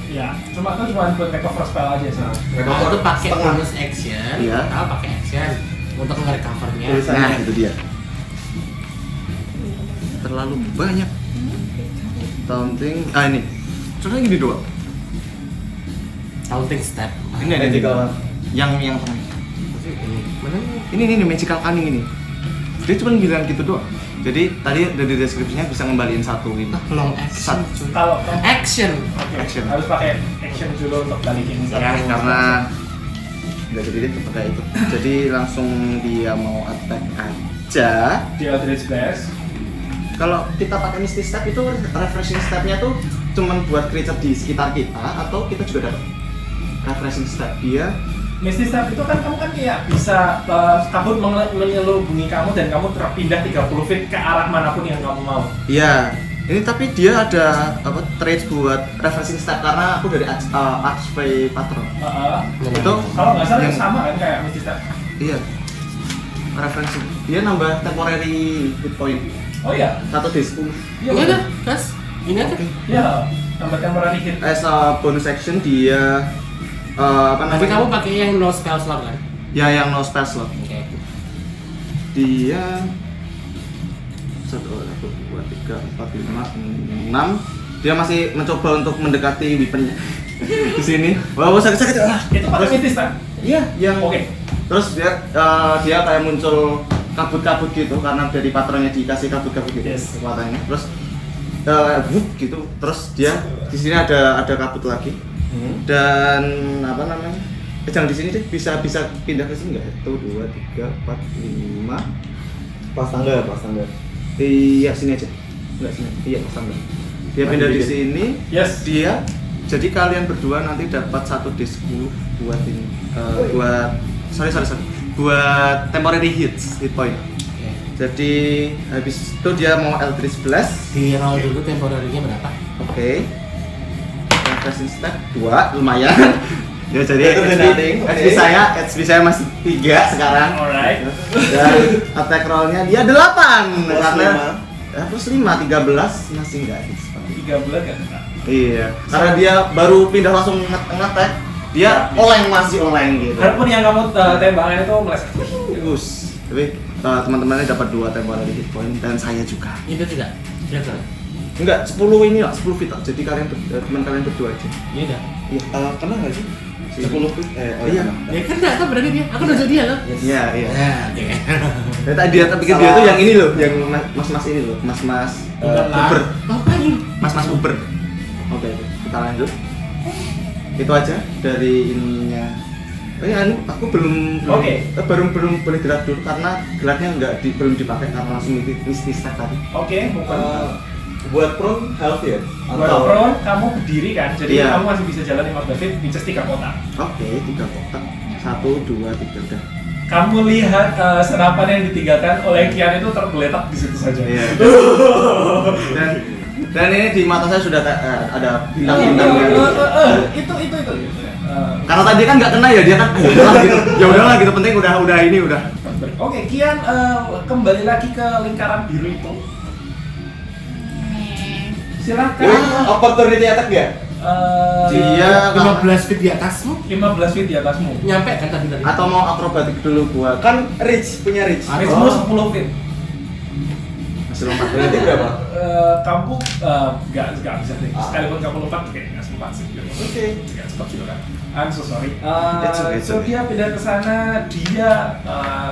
Ya, cuma buat recover spell aja sih. Recover Itu pakai setengah. bonus action. Iya. Kalau pakai action untuk nge-recovernya. Nah, itu dia. Terlalu banyak. Taunting. Ini. Contohnya gini doang. Taunting step. Ini ada Magical tiga. cunning. Yang tengah. Ini mana? Ini magical cunning ini. Dia cuma bilang gitu doang. Jadi tadi dari deskripsinya bisa ngembaliin satu ini. Long action. cuy. Kalau Action. oke, Action. harus pakai action dulu untuk balikin Ya, karena nggak jadi dia tetap kayak itu. Jadi langsung dia mau attack aja. di Eldritch Blast. Kalau kita pakai Misty Step itu refreshing stepnya tuh cuman buat creature di sekitar kita atau kita juga dapat refreshing step dia. Misty Step itu kan kamu kan kayak bisa kabut menyelubungi kamu dan kamu terpindah 30 feet ke arah manapun yang kamu mau. Iya. Ini tapi dia ada apa traits buat refreshing step karena aku dari Archway Patron. Itu Kalau nggak salah yang- sama kan kayak Misty Step. Iya. Refreshing. Dia nambah temporary hit point. Oh iya. 1 d10. Iya. Ini ada, Kas. Ini ada. Iya. Tambah temporary hit. As a bonus action dia apa Nanti namanya? kamu pakai yang no spell slot kan? Ya yang no spell slot. Oke. Dia 1, 2, 3, 4, 5, 6. Dia masih mencoba untuk mendekati weaponnya di sini. Wah, sakit. Itu pakai Misty Step. Iya, yang Oke. Terus dia kayak muncul kabut-kabut gitu karena dari patronnya dikasih kabut-kabut gitu Yes. kekuatannya. Terus wup gitu. Terus dia di sini ada kabut lagi. Dan apa namanya? Jangan di sini deh, bisa pindah ke sini nggak? 1, 2, 3, 4, 5. Pas tangga. Iya, sini aja. Enggak sini. Iya, pas tangga. Dia Maju pindah di dikit. sini. Yes. Dia jadi kalian berdua nanti dapat 1 d10 buat ini. Buat sorry. Buat temporary hit point. Oke. Jadi habis itu dia mau Eldritch Blast. Di roll dulu temporary-nya berapa? Oke. Refreshing step 2 lumayan. Ya jadi Better than nothing, oke. HP saya masih 3 sekarang. Alright. Dan attack roll-nya dia 8 Plus karena Plus 5, 13 masih nggak hit. 13 kan? Iya, karena dia baru pindah langsung ngetek, dia masih oleng gitu. Walaupun yang kamu tembakan itu meleset. Bagus. Tapi teman-temannya dapat 2 tembakan hit point dan saya juga. Itu tidak. Tidak. Enggak, 10 ini lah, 10 fit. Jadi teman kalian berdua aja. Iya dah. Iya, kena nggak sih? 10 feet? Iya. Ya kena kan berarti dia. Aku nunjuk dia loh. Iya, iya. Ya, oke. Ya, tadi dia pikir dia tuh yang ini loh, yang mas-mas ini loh, mas-mas Uber. Ngapain? Mas-mas Uber. Oke, kita lanjut. Itu aja dari ininya. Aku belum belum boleh gerak dulu karena geraknya belum dipakai karena langsung mistis tadi. Oke, Buat prone health ya? buat prone kamu berdiri kan, jadi Iya. kamu masih bisa jalan 15 feet, pinches 3 kotak. Oke, 3 kotak. 1, 2, 3 udah. Kamu lihat senapan yang ditinggalkan oleh Kian itu tergeletak di situ saja. Iya. dan ini di mata saya sudah ada bintang-bintang Itu. karena tadi kan nggak kena ya dia kan gitu. Ya udahlah gitu, penting udah ini udah. Oke, Kian kembali lagi ke lingkaran biru itu. Silakan. Opportunity attack ya? Dia 15 feet di atasmu. 15 feet di atasmu. Nyampe kan tadi. atau mau akrobatik dulu buat Kan reach, punya reach. Reachmu 10 feet. masih lompat Berarti berapa? Kamu nggak bisa deh. Sekalipun kamu lompat kayak nggak sempat sih. Oke. Nggak sempat juga kan. I'm so sorry. It's okay. So dia pindah ke sana, dia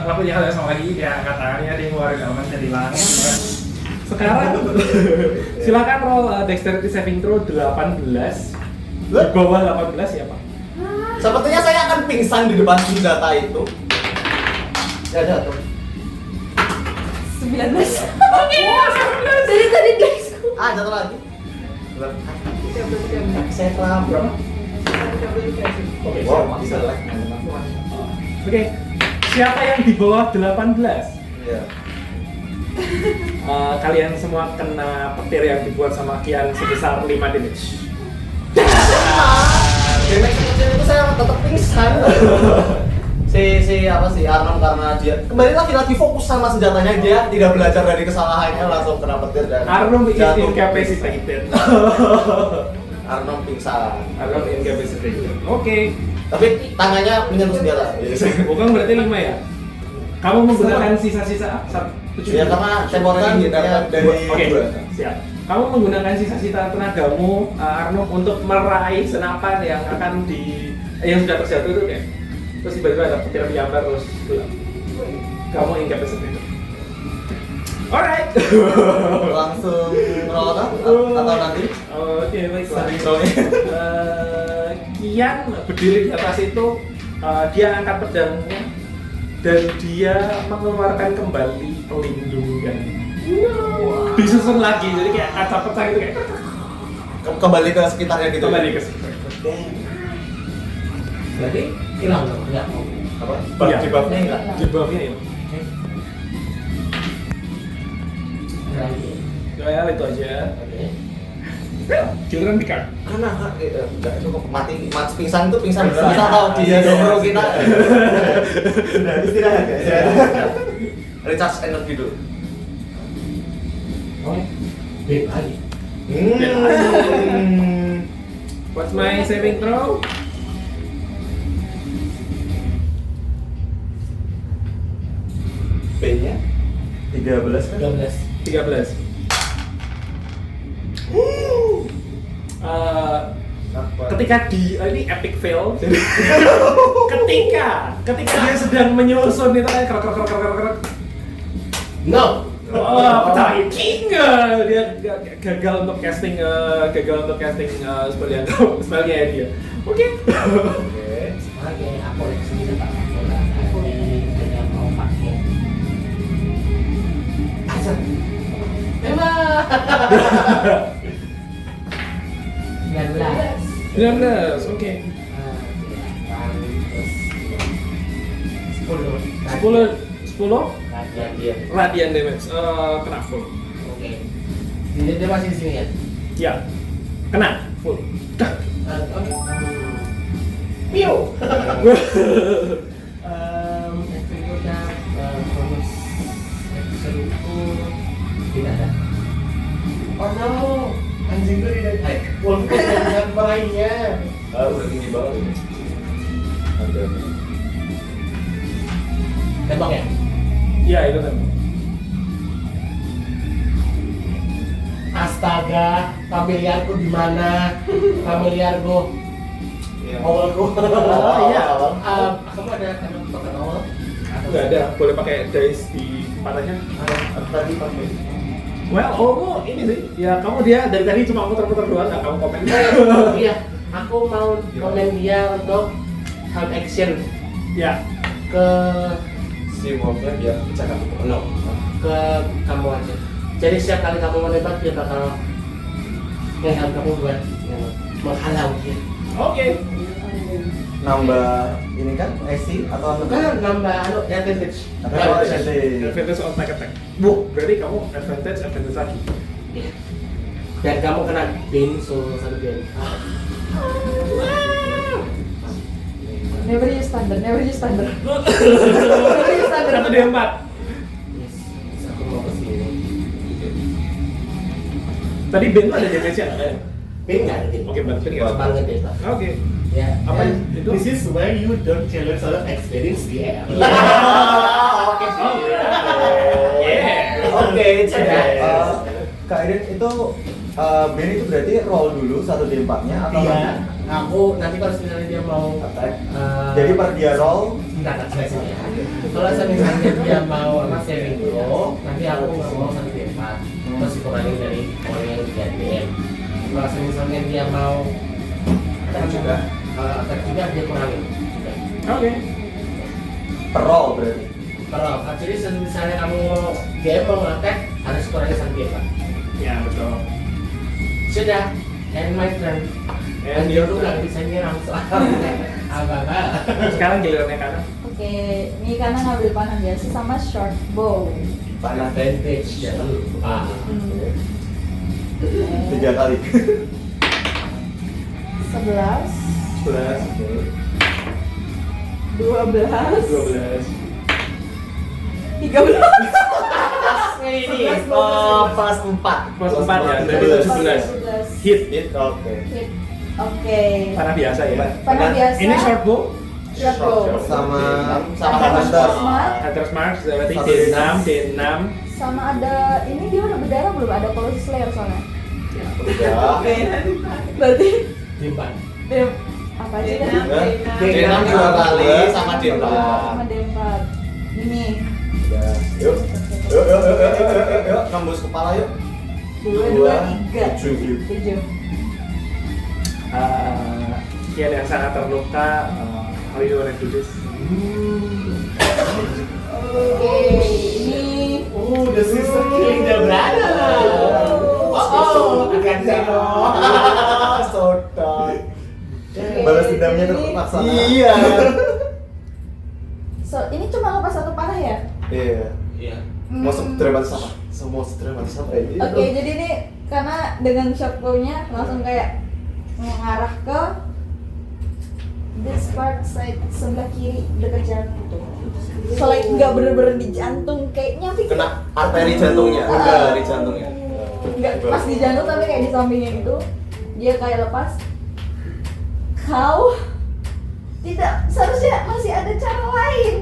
ngelakuin hal yang sama lagi, dia angkat tangannya, dia ngeluarin elemen dari langit. Sekarang silakan roll dexterity saving throw 18. Di bawah 18 ya, Pak. Sepertinya saya akan pingsan di depan senjata itu. Ya jatuh. 19. Oke. Dari tadi guysku. Jatuh lagi. Saya telah berapa? Oke, Wow, bisa lah. Oke. Siapa yang di bawah 18? Iya. Kalian semua kena petir yang dibuat sama Kian sebesar 5 damage. Damage kecil itu saya tetap pingsan. si Arnom karena dia kembali lagi fokus sama senjatanya, dia tidak belajar dari kesalahannya, langsung kena petir dan Arnom is jatuh. incapacitated. Arnom pingsan. Arnom incapacitated. Oke. Tapi tangannya menyentuh senjata. Bukan berarti 5 ya? Kamu menggunakan sisa-sisa 7. Ya karena tembakan dari Oke, dua. siap. Kamu menggunakan sisa-sisa tenagamu, Arnom, untuk meraih senapan yang akan yang sudah terjatuh itu kayak. Terus tiba-tiba ada petir menyambar terus gelap. Kamu incapacitated. Alright. Langsung roll atau nanti? Oke, baiklah. Sorry. Kian berdiri di atas itu, dia angkat pedangnya dan dia mengeluarkan kembali pelindung dan disusun lagi, jadi kayak kaca pecah itu kayak Kembali ke sekitarnya gitu. kembali ke situ. Berarti hilang dong, enggak mau. Apa? Iya. Di buffnya enggak? Di bawahnya ya. Ya itu aja. Children di card. Karena enggak cukup mati pingsan itu pingsan beneran. Kita tahu dia dobro kita. Sudah istirahat ya. Recharge energi dulu. Beb lagi. What's my saving throw? B-nya 13 kan? 13. 13. Ketika ini epic fail. ketika dia sedang menyusun itu kan krek. No. Pecah lagi. Dia gagal untuk casting spellnya dia. Oke. Sebagai aku sendiri tak bola. Aku ini tidak mau pakai. Asal. Tembak. 19. Oke. 10 radian damage. Kena full. Oke. Dia masih di sini ya? Ya. Kena full. Oke. Piu. Efeknya bonus episode itu tidak ada. Oh no, anjing gue tidak. Wolfgang dengan meraihnya. Udah tinggi banget ini. Ada. Tembak ya? Iya itu kan. Astaga, familiarku di mana? Familiarku. Iya. Awalku. Oh, iya. Kamu ada teman awal? Nggak ada, boleh pakai dice di panahnya. Ada tadi pakai. Well, oh ini sih. Ya kamu dia dari tadi cuma muter-muter doang, nggak kamu komen. Iya, aku mau komen dia untuk help action Ya. ke Si Wolfnya dia bicara gitu. no, ke kamu aja. Jadi setiap kali kamu menembak dia bakal nge-help kamu buat menghalau dia. Oke. Nambah ini kan AC atau apa? Kan nambah advantage. Advantage on attack attack. Bu, berarti kamu advantage lagi. Iya. Dan kamu kena bane so satu bane. Never use thunder. Satu D4. Yes. Aku mau kesini. Tadi Ben tuh ada damage-nya nggak ya? Bane nggak ada bane. Oke, berarti nggak ada. Banget deh, Pak. Oke. Ya. Apa and itu? This is where you don't challenge or experience the air. Oke. Oke, sudah. Kak Irin itu Ben itu berarti roll dulu 1D4-nya atau Iya. Aku nanti kalau misalnya dia mau attack? Jadi per dia roll Enggak, tak sini ya. Kalau misalnya dia mau saving throw, nanti aku mau 1D4 terus dikurangin dari orang yang dia DM. Kalau misalnya dia mau attack juga, dia kurangin juga. Oke. per roll berarti. Kalau jadi misalnya kamu DM mau attack harus kurangin 1D4. Ya betul. Sudah, and my turn. And dia your tuh nggak turn. bisa nyerang soalnya. Apa-apa. Sekarang gilirannya kanan. Oke, ini karena ngambil panah biasa sama short bow. Panah vintage ya. Ah. Hmm. 3 kali. 11, 11, 12, 12. 13. Ini pas 4. Plus 4 ya, berarti 17. 17. Hit. Hit, oke. Hit. Oke. Panah biasa ya. Panah biasa. Ini short bow. Short bow. Sama Ada Hunter. smart. Hunter's Mark berarti Satu D6, D6. D6. Sama ada ini dia udah berdarah belum? Ada Colossus Slayer soalnya. Udah. Berarti Dimpan. dem apa aja kan? D6 2 kali sama D4. Sama D4. Ini Udah. Yuk. Yuk. Kembus kepala yuk. 2, 3, 7. 7. Kian yang sangat terluka. How you wanna do this? Oke, ini The sister killing the brother. Akan seno. So dark. Balas dendamnya terlaksana. Iya. so ini cuma lepas satu panah ya? Iya. Iya. Mau dramatis apa? Semua dramatis apa ini? Oke, jadi ini karena dengan short bow-nya langsung kayak mengarah ke this part side sebelah kiri dekat jantung. So like nggak bener-bener di jantung kayak nyampe Kena arteri jantungnya, udah dari jantungnya. nggak pas di jantung tapi kayak di sampingnya gitu. Dia kayak lepas. Kau tidak seharusnya masih ada cara lain.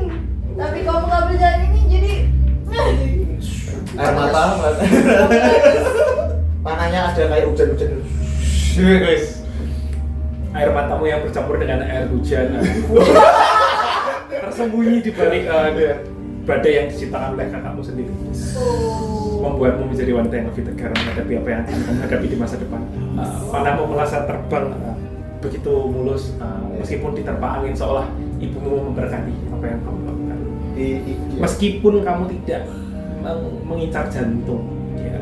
Tapi kamu ngambil jalan ini jadi Air mata, panahnya ada kayak hujan-hujan. Guys. Air matamu yang bercampur dengan air hujan tersembunyi di balik badai yang diciptakan oleh kakakmu sendiri, membuatmu menjadi wanita yang lebih tegar menghadapi apa yang akan kamu hadapi di masa depan. Panahmu merasa terbang begitu mulus, meskipun diterpa angin seolah ibumu memberkati apa yang kamu lakukan. Meskipun kamu tidak mengincar jantung, ya,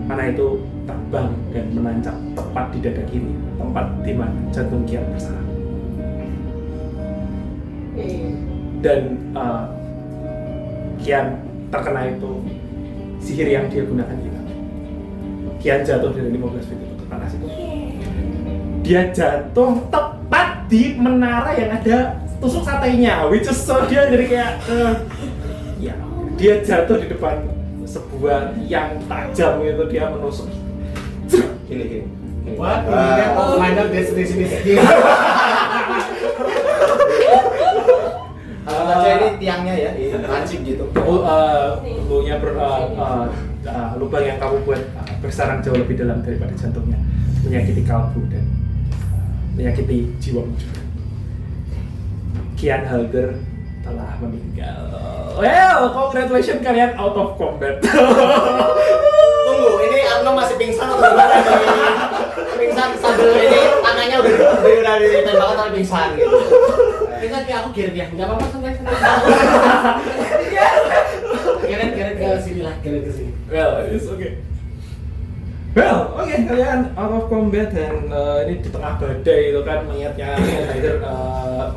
panah itu terbang dan menancap tepat di dada kiri, tempat di mana jantung Kian bersarang. Dan Kian terkena itu sihir yang dia gunakan hilang. Kian jatuh dari 15 feet itu ke panas itu. Dia jatuh tepat di menara yang ada tusuk satenya, which is so dia jadi kayak ya dia jatuh di depan sebuah sebuah yang tajam gitu dia menusuk. Gini. What? Ini kan final destination. Aja ini tiangnya ya, lancip gitu. Lubang yang kamu buat bersarang jauh lebih dalam daripada jantungnya, menyakiti kalbu dan menyakiti jiwamu juga. Kian Halder telah meninggal. Well, congratulations kalian out of combat. Tunggu, ini Arno masih pingsan atau gimana nih? Pingsan sambil ini tangannya udah ditembakkan tapi pingsan gitu. Kita kayak aku kirim ya, nggak apa-apa santai. Kirim ke sini lah, kirim ke sini. Well, it's okay. Well, oke, kalian out of combat dan ini di tengah badai itu kan mayatnya Heider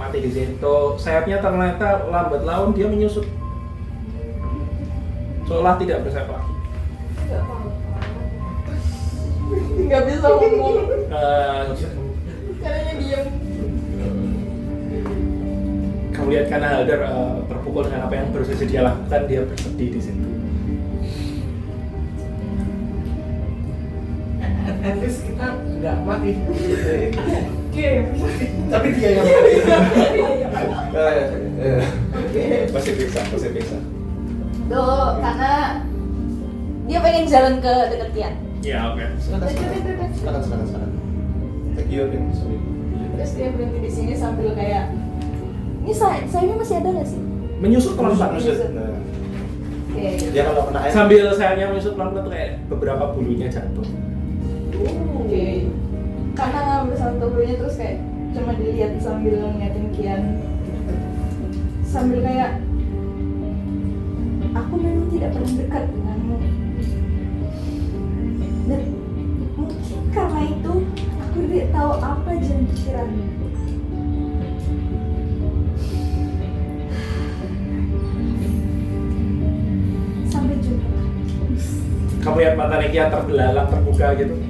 mati di situ. Sayapnya ternyata lambat laun dia menyusut, seolah tidak bersayap lagi. Nggak bisa ngomong. Karena diam. Kamu lihat karena Heider terpukul dengan apa yang baru saja dia lakukan, dia bersedih di situ. At least kita nggak mati. Oke. Tapi dia yang mati. Masih pingsan. Tuh, karena dia pengen jalan ke dekat Kian. Ya, oke. Silakan. Take your time. Terus dia berhenti di sini sambil kayak, ini sayapnya masih ada nggak sih? Menyusut pelan-pelan. Oke. Dia kalau kena air Sambil sayapnya menyusut pelan-pelan tuh kayak beberapa bulunya jatuh. Oke. Karena ngambil satu bulunya terus kayak cuma dilihat sambil ngeliatin Kian, sambil kayak, aku memang tidak pernah dekat denganmu. Dan mungkin karena itu aku tidak tahu apa jalan pikiranmu. Sampai jumpa. Kamu lihat mata Kian terbelalak, terbuka gitu.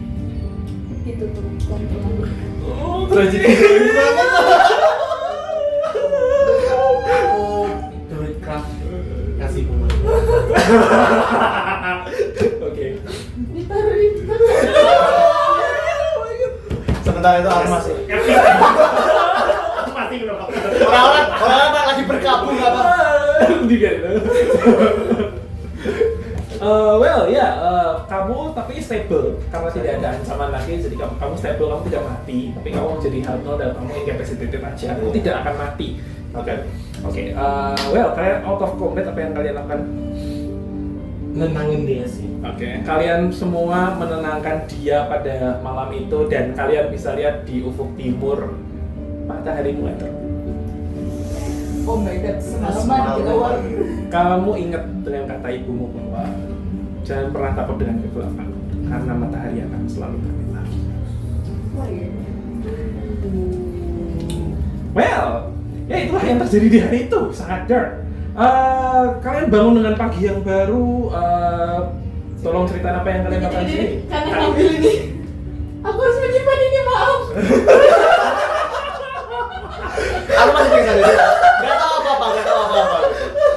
Itu tuh pelan-pelan. Oh, tragedi. Druidcraft kasih bunga. Oke. Ditaruhin. sebentar itu aku masih. Mati kenapa? Orang-orang lagi berkabung apa? Dibiarin. Kamu tapi stable karena tidak ada ancaman lagi, jadi kamu stable, kamu tidak mati, tapi kamu menjadi Harno dan kamu incapacitated aja, kamu tidak akan mati. Oke. Kalian out of combat, apa yang kalian lakukan? Nenangin dia sih. Oke, kalian semua menenangkan dia pada malam itu dan kalian bisa lihat di ufuk timur matahari mulai terbit. Oh my god, semalaman kita war. Kamu ingat dengan kata ibumu bahwa jangan pernah takut dengan kegelapan karena matahari akan selalu terbit lagi. Well, ya itulah yang terjadi di hari itu, sangat dark. Kalian bangun dengan pagi yang baru. Tolong ceritain apa yang kalian lakukan di sini. Karena ngambil ini, aku harus menyimpan ini, maaf. Aku masih pingsan di situ. Gak tahu apa-apa.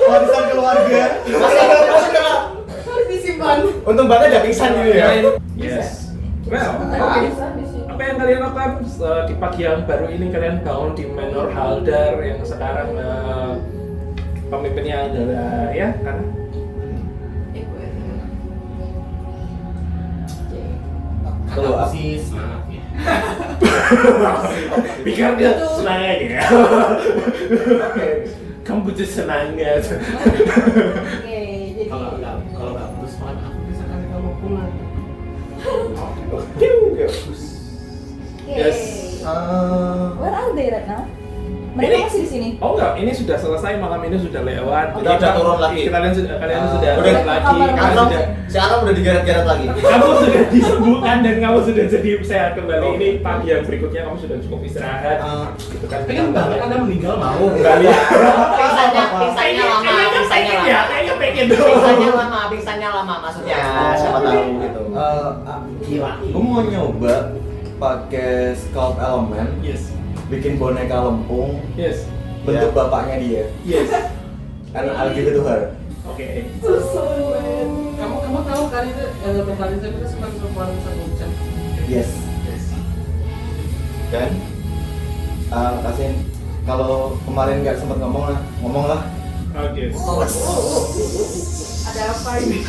Warisan keluarga. Masih kena. Harus disimpan. Untung banget ada pingsan gitu ya. Yes. Well, Bisa di sini. apa yang kalian lakukan di pagi yang baru ini? Kalian bangun di Manor Haldar yang sekarang pemimpinnya adalah karena Tunggu, sih semangat ya. pikir dia senang aja ya. Kamu butuh semangat. Oke, jadi Kalau nggak putus semangat, aku bisa kasih kamu pulang. oke. Yes. Where are they right now? Mereka Ini- masih di sini. Oh enggak, ini sudah selesai, malam ini sudah lewat. Udah turun lagi. Kalian sudah udah turun lagi. kamar Kalian Arno, sudah- si Arno udah digeret-geret lagi. kamu sudah disembuhkan dan kamu sudah jadi sehat kembali. Ini pagi yang berikutnya kamu sudah cukup istirahat. Gitu kan? Tapi kan banget Anda meninggal mau. Kembali. Pingsannya lama. Kayaknya pengen Pingsannya lama maksudnya. Siapa tahu gitu. Gila. Gue mau nyoba pakai Sculpt Element, Yes. bikin boneka lempung, Yes. bentuk bapaknya dia, Yes. and I'll give it to her. Oke. Susun. Kamu kali itu yang lebih kali itu kita sempat kemarin satu jam. Yes. Dan Kasim, kalau kemarin nggak sempat ngomong lah. Oke. Ada apa ini?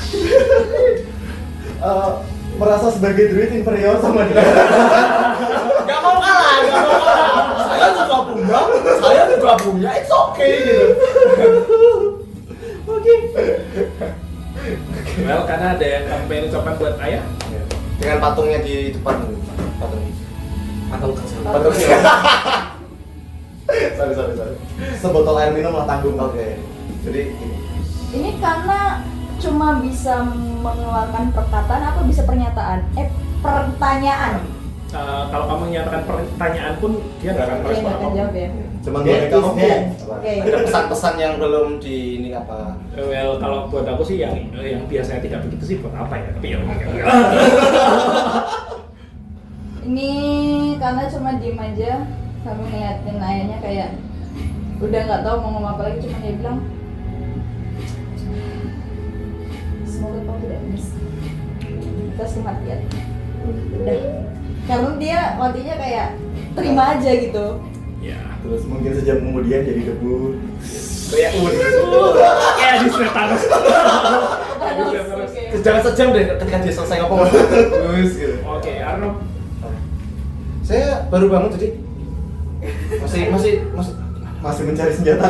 Merasa sebagai druid inferior sama dia. Gak mau kalah. Saya juga punya, it's okay gitu. Well, karena ada yang kamu pengen ucapkan buat ayah. Dengan patungnya di depan. Patung kecil. Sorry. Sebotol air minum lah tanggung. Oke. Jadi ini. Ini karena cuma bisa mengeluarkan perkataan apa bisa pernyataan? Pertanyaan. Kalau kamu menyatakan pertanyaan pun dia nggak akan Oke, merespon nggak akan apa. jawab ya. Cuman Dead boneka is kamu. dead. Oke. Ada pesan-pesan yang belum di ini apa? Well, kalau buat aku sih yang biasanya tidak begitu sih buat apa ya? Tapi ya oke. Ini karena cuma diem aja sambil ngeliatin ayahnya kayak udah nggak tahu mau ngomong apa lagi, cuma dia bilang semoga kau tidak bisa atas kematian. Udah, karena dia matinya kayak terima aja gitu. Ya. Terus mungkin sejam kemudian jadi debu. Kayak kayak di Thanos. Oke. Jangan sejam deh ketika dia selesai ngomong. Terus gitu. Oke, Arno. Saya baru bangun jadi masih mencari senjata.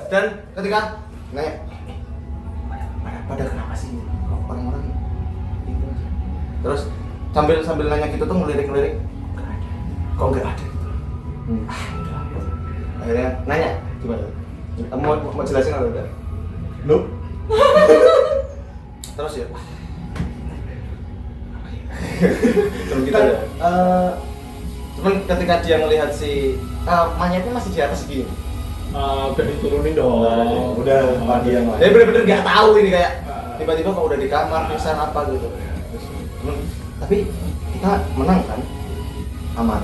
Dan ketika nanya pada kenapa sih orang-orang itu aja. Terus sambil nanya gitu tuh ngelirik kok nggak ada gitu. Udah. Akhirnya nanya gimana? Mau jelasin atau udah? Nope. Terus ya terus kita cuman ketika dia melihat si monyetnya masih di atas segini. Udah diturunin dong. Udah pagi yang lain. Dia bener-bener nggak tahu ini kayak tiba-tiba kok udah di kamar pingsan apa gitu. Tapi kita menang kan, aman.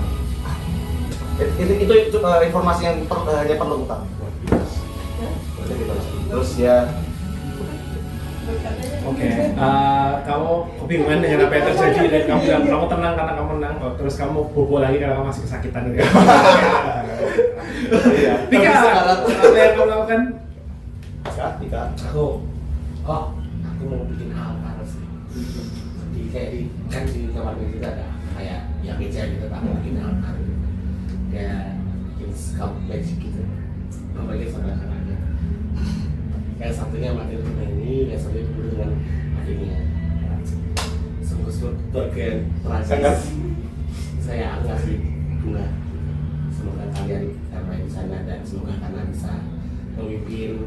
Itu informasi yang hanya perlu utang. Terus ya. Oke, kamu kebingungan dengan apa yang terjadi dan kamu bilang kamu tenang karena kamu menang, terus kamu bobo lagi karena kamu masih kesakitan gitu. Iya. Tika, apa yang kamu lakukan? Tika. Aku mau bikin altar sih. Di kayak di kamar kita ada kayak yang meja gitu, tak mau bikin altar gitu. Kayak bikin scout magic gitu. Bagian sebelah kanannya. Kayak satunya mati dengan ini, yang satunya dulu dengan adiknya. Sungguh-sungguh bagian Prancis. Saya ngasih bunga. Semoga kalian terbaik di sana dan semoga kalian bisa memimpin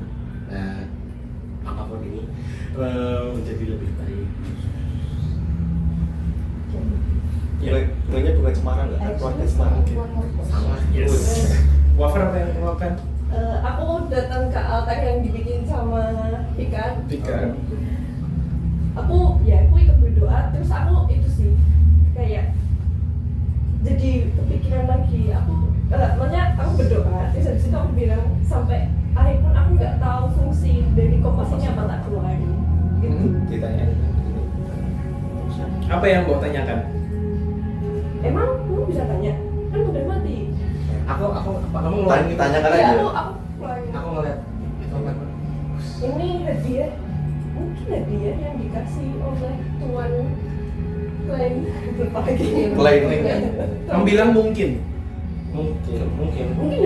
apapun ini menjadi lebih baik. Bunganya bunga cemara nggak? Keluarga cemara. Sama. Yes. Wafer apa yang kamu lakukan? Aku datang ke altar yang dibikin sama Tika. Aku ikut berdoa, terus aku itu sih kayak jadi kepikiran lagi. Maksudnya aku berdoa, terus habis itu aku bilang sampai akhir pun aku nggak tahu fungsi dari kompas ini apa tak keluar gitu. Ditanya. Apa yang mau tanyakan? Emang kamu bisa tanya? Kan udah mati. Kamu ngeluarin Tanyakan Ya, aja. aku keluarin. Aku ngeliat itu apa? Ini hadiah, mungkin hadiah yang dikasih oleh tuan Klein pagi. Klein. Kamu bilang mungkin. Mungkin.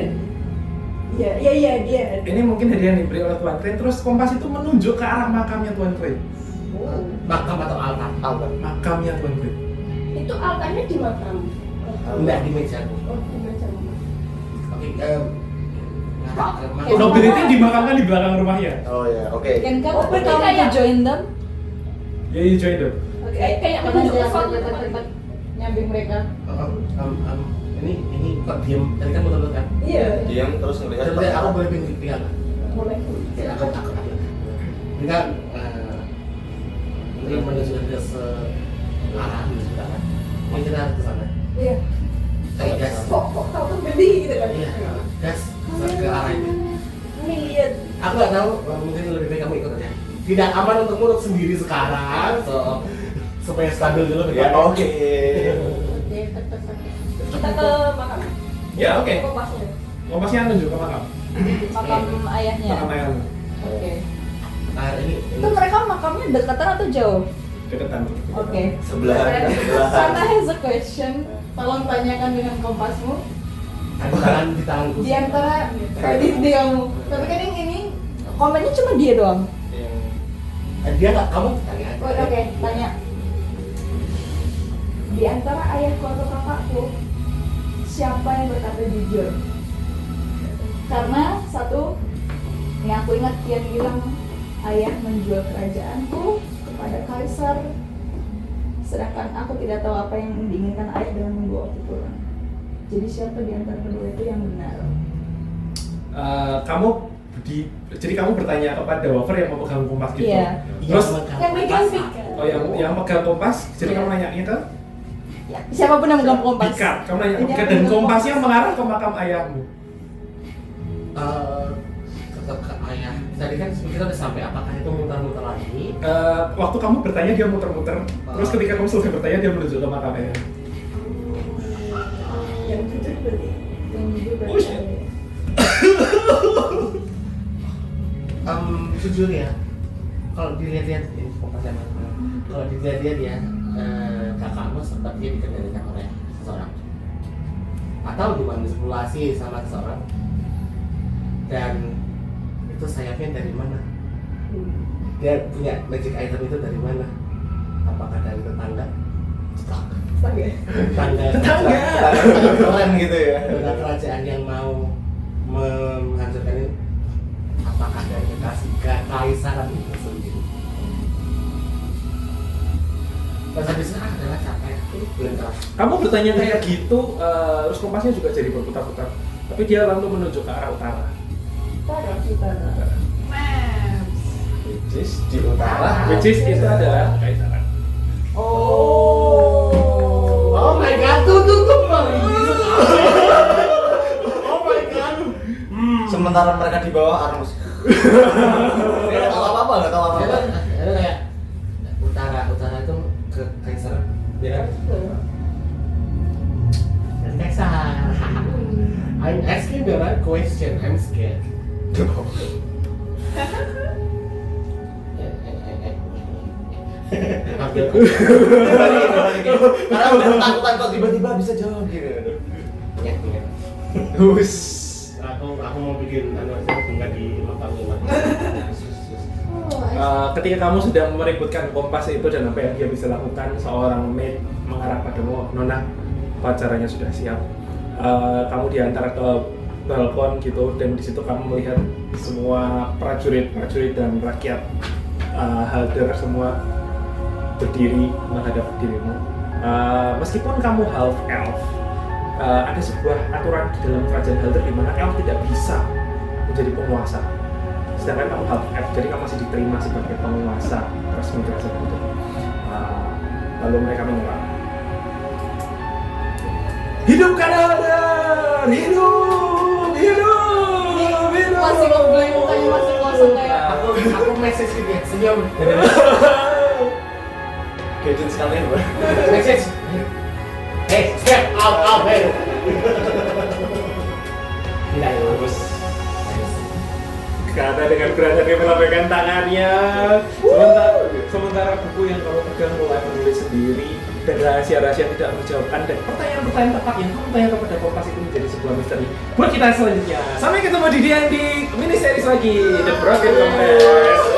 Iya dia. Ini mungkin hadiah yang diberi oleh Tuan Klein, terus kompas itu menunjuk ke arah makamnya Tuan Klein. Makam atau altar? Altar. Makamnya Tuan Klein. Itu altarnya di makam. Enggak di mejaku. Oh, di macam. Oke, Nobility dimakamkan di belakang rumahnya. Oh ya, oke. Kan Oh, berarti kamu kayak- to join them? Ya, you join them. Kayak Karena menunjuk dia ke suatu tempat. cepat nyambing mereka. ini kok diam? Tadi kan betul kan? Iya. Diam terus ngelihat. Jadi aku boleh pindah. Boleh. Kayak aku. Ini kan ini menuju ke arah di sebelah kan. Mungkin kita harus ke sana. Iya. Kayak gas. Kok kau tuh beli gitu kan? Iya, gas ke arah itu. Ini lihat. Aku nggak tahu, mungkin lebih baik kamu ikut aja. tidak aman untuk sendiri sekarang. So, supaya stabil dulu Ya oke. Kita ke makam. Ya, oke. Kompasnya. Kompasnya nunjuk ke makam. Makam ayahnya. Makam ayam. Oke. Nah, ini Itu mereka makamnya dekatan atau jauh? Deketan. Oke. Sebelahan. Sana has a question. Tolong tanyakan dengan kompasmu. ada tangan di tanganku. Di antara di kamu. Tapi kan yang ini komennya cuma dia doang. Dia nggak, kamu tanya aja. Oh, oke, tanya. Di antara ayahku atau kakakku, siapa yang berkata jujur? Karena satu, yang aku ingat Kian bilang ayah menjual kerajaanku kepada kaisar, sedangkan aku tidak tahu apa yang diinginkan ayah dengan membawa aku pulang. Jadi siapa di antara kedua itu yang benar? Jadi kamu bertanya kepada Wafer yang memegang kompas itu. Iya. Terus Yang megang Pikar. oh yang megang kompas, jadi Iya. kamu nanya ke Ya, siapapun yang megang kompas. Pikar, kamu nanya Yang ke dan megang kompasnya kompas. mengarah ke makam ayahmu. Tetap ke ayah. Tadi kan kita udah sampai, apakah itu muter-muter lagi? Waktu kamu bertanya dia muter-muter, terus ketika kamu selesai bertanya dia menuju ke makam ayah. Yang jujur berarti. Yang jujur Oh, berarti shit. ayah. Jujur ya, kalau dilihat-lihat ini kompasnya mana? Kalau dilihat-lihat ya, kakakmu sempat dia dikendalikan oleh seseorang atau dimanipulasi sama seseorang, dan itu sayapnya dari mana? Dia punya magic item itu dari mana? Apakah dari tetangga? Tetangga Keren gitu ya. Tetangga kerajaan yang mau menghancurkan ini? Apakah dari kekaisaran itu sendiri? Bahasa bisa adalah siapa ya? Belum tahu. Kamu bertanya kayak gitu, terus kompasnya juga jadi berputar-putar. Tapi dia lalu menuju ke arah utara. Utara. Which is di utara. Which is itu adalah kaisaran. Oh my god, tutup bang. Oh my god. Sementara mereka di bawah Armus. Dia nggak tahu apa-apa, nggak tahu apa-apa. Itu kayak utara itu ke kaisaran, ya kan? Kaisar. I'm asking the right question. I'm scared. Karena udah ketakutan kok tiba-tiba bisa jawab gitu. Aku mau bikin bunga di makam. Ketika kamu sudah meributkan kompas itu dan apa yang dia bisa lakukan, seorang maid mengarah padamu, Nona, pacaranya sudah siap. Kamu diantar ke balkon gitu, dan di situ kamu melihat semua prajurit dan rakyat Halder semua berdiri menghadap dirimu. Meskipun kamu half elf, ada sebuah aturan di dalam kerajaan Halder di mana elf tidak bisa menjadi penguasa. Sedangkan kamu half elf, jadi kamu masih diterima sebagai penguasa resmi kerajaan itu. Lalu mereka mengulang, hidupkan Halder, hidup. Masih ngeblank, mukanya masih kosong kayak. Aku message ke dia, senyum. Gadget sekalian, Bang. Message. Hey, step out, hey. Tidak bagus. Karena dengan berani dia melambaikan tangannya, sementara buku yang kamu pegang mulai menulis sendiri, dan rahasia-rahasia tidak menjawabkan, dan pertanyaan-pertanyaan tepat yang kamu tanya kepada kompas itu menjadi sebuah misteri buat kita selanjutnya. Sampai ketemu di mini series lagi, The Broken Compass.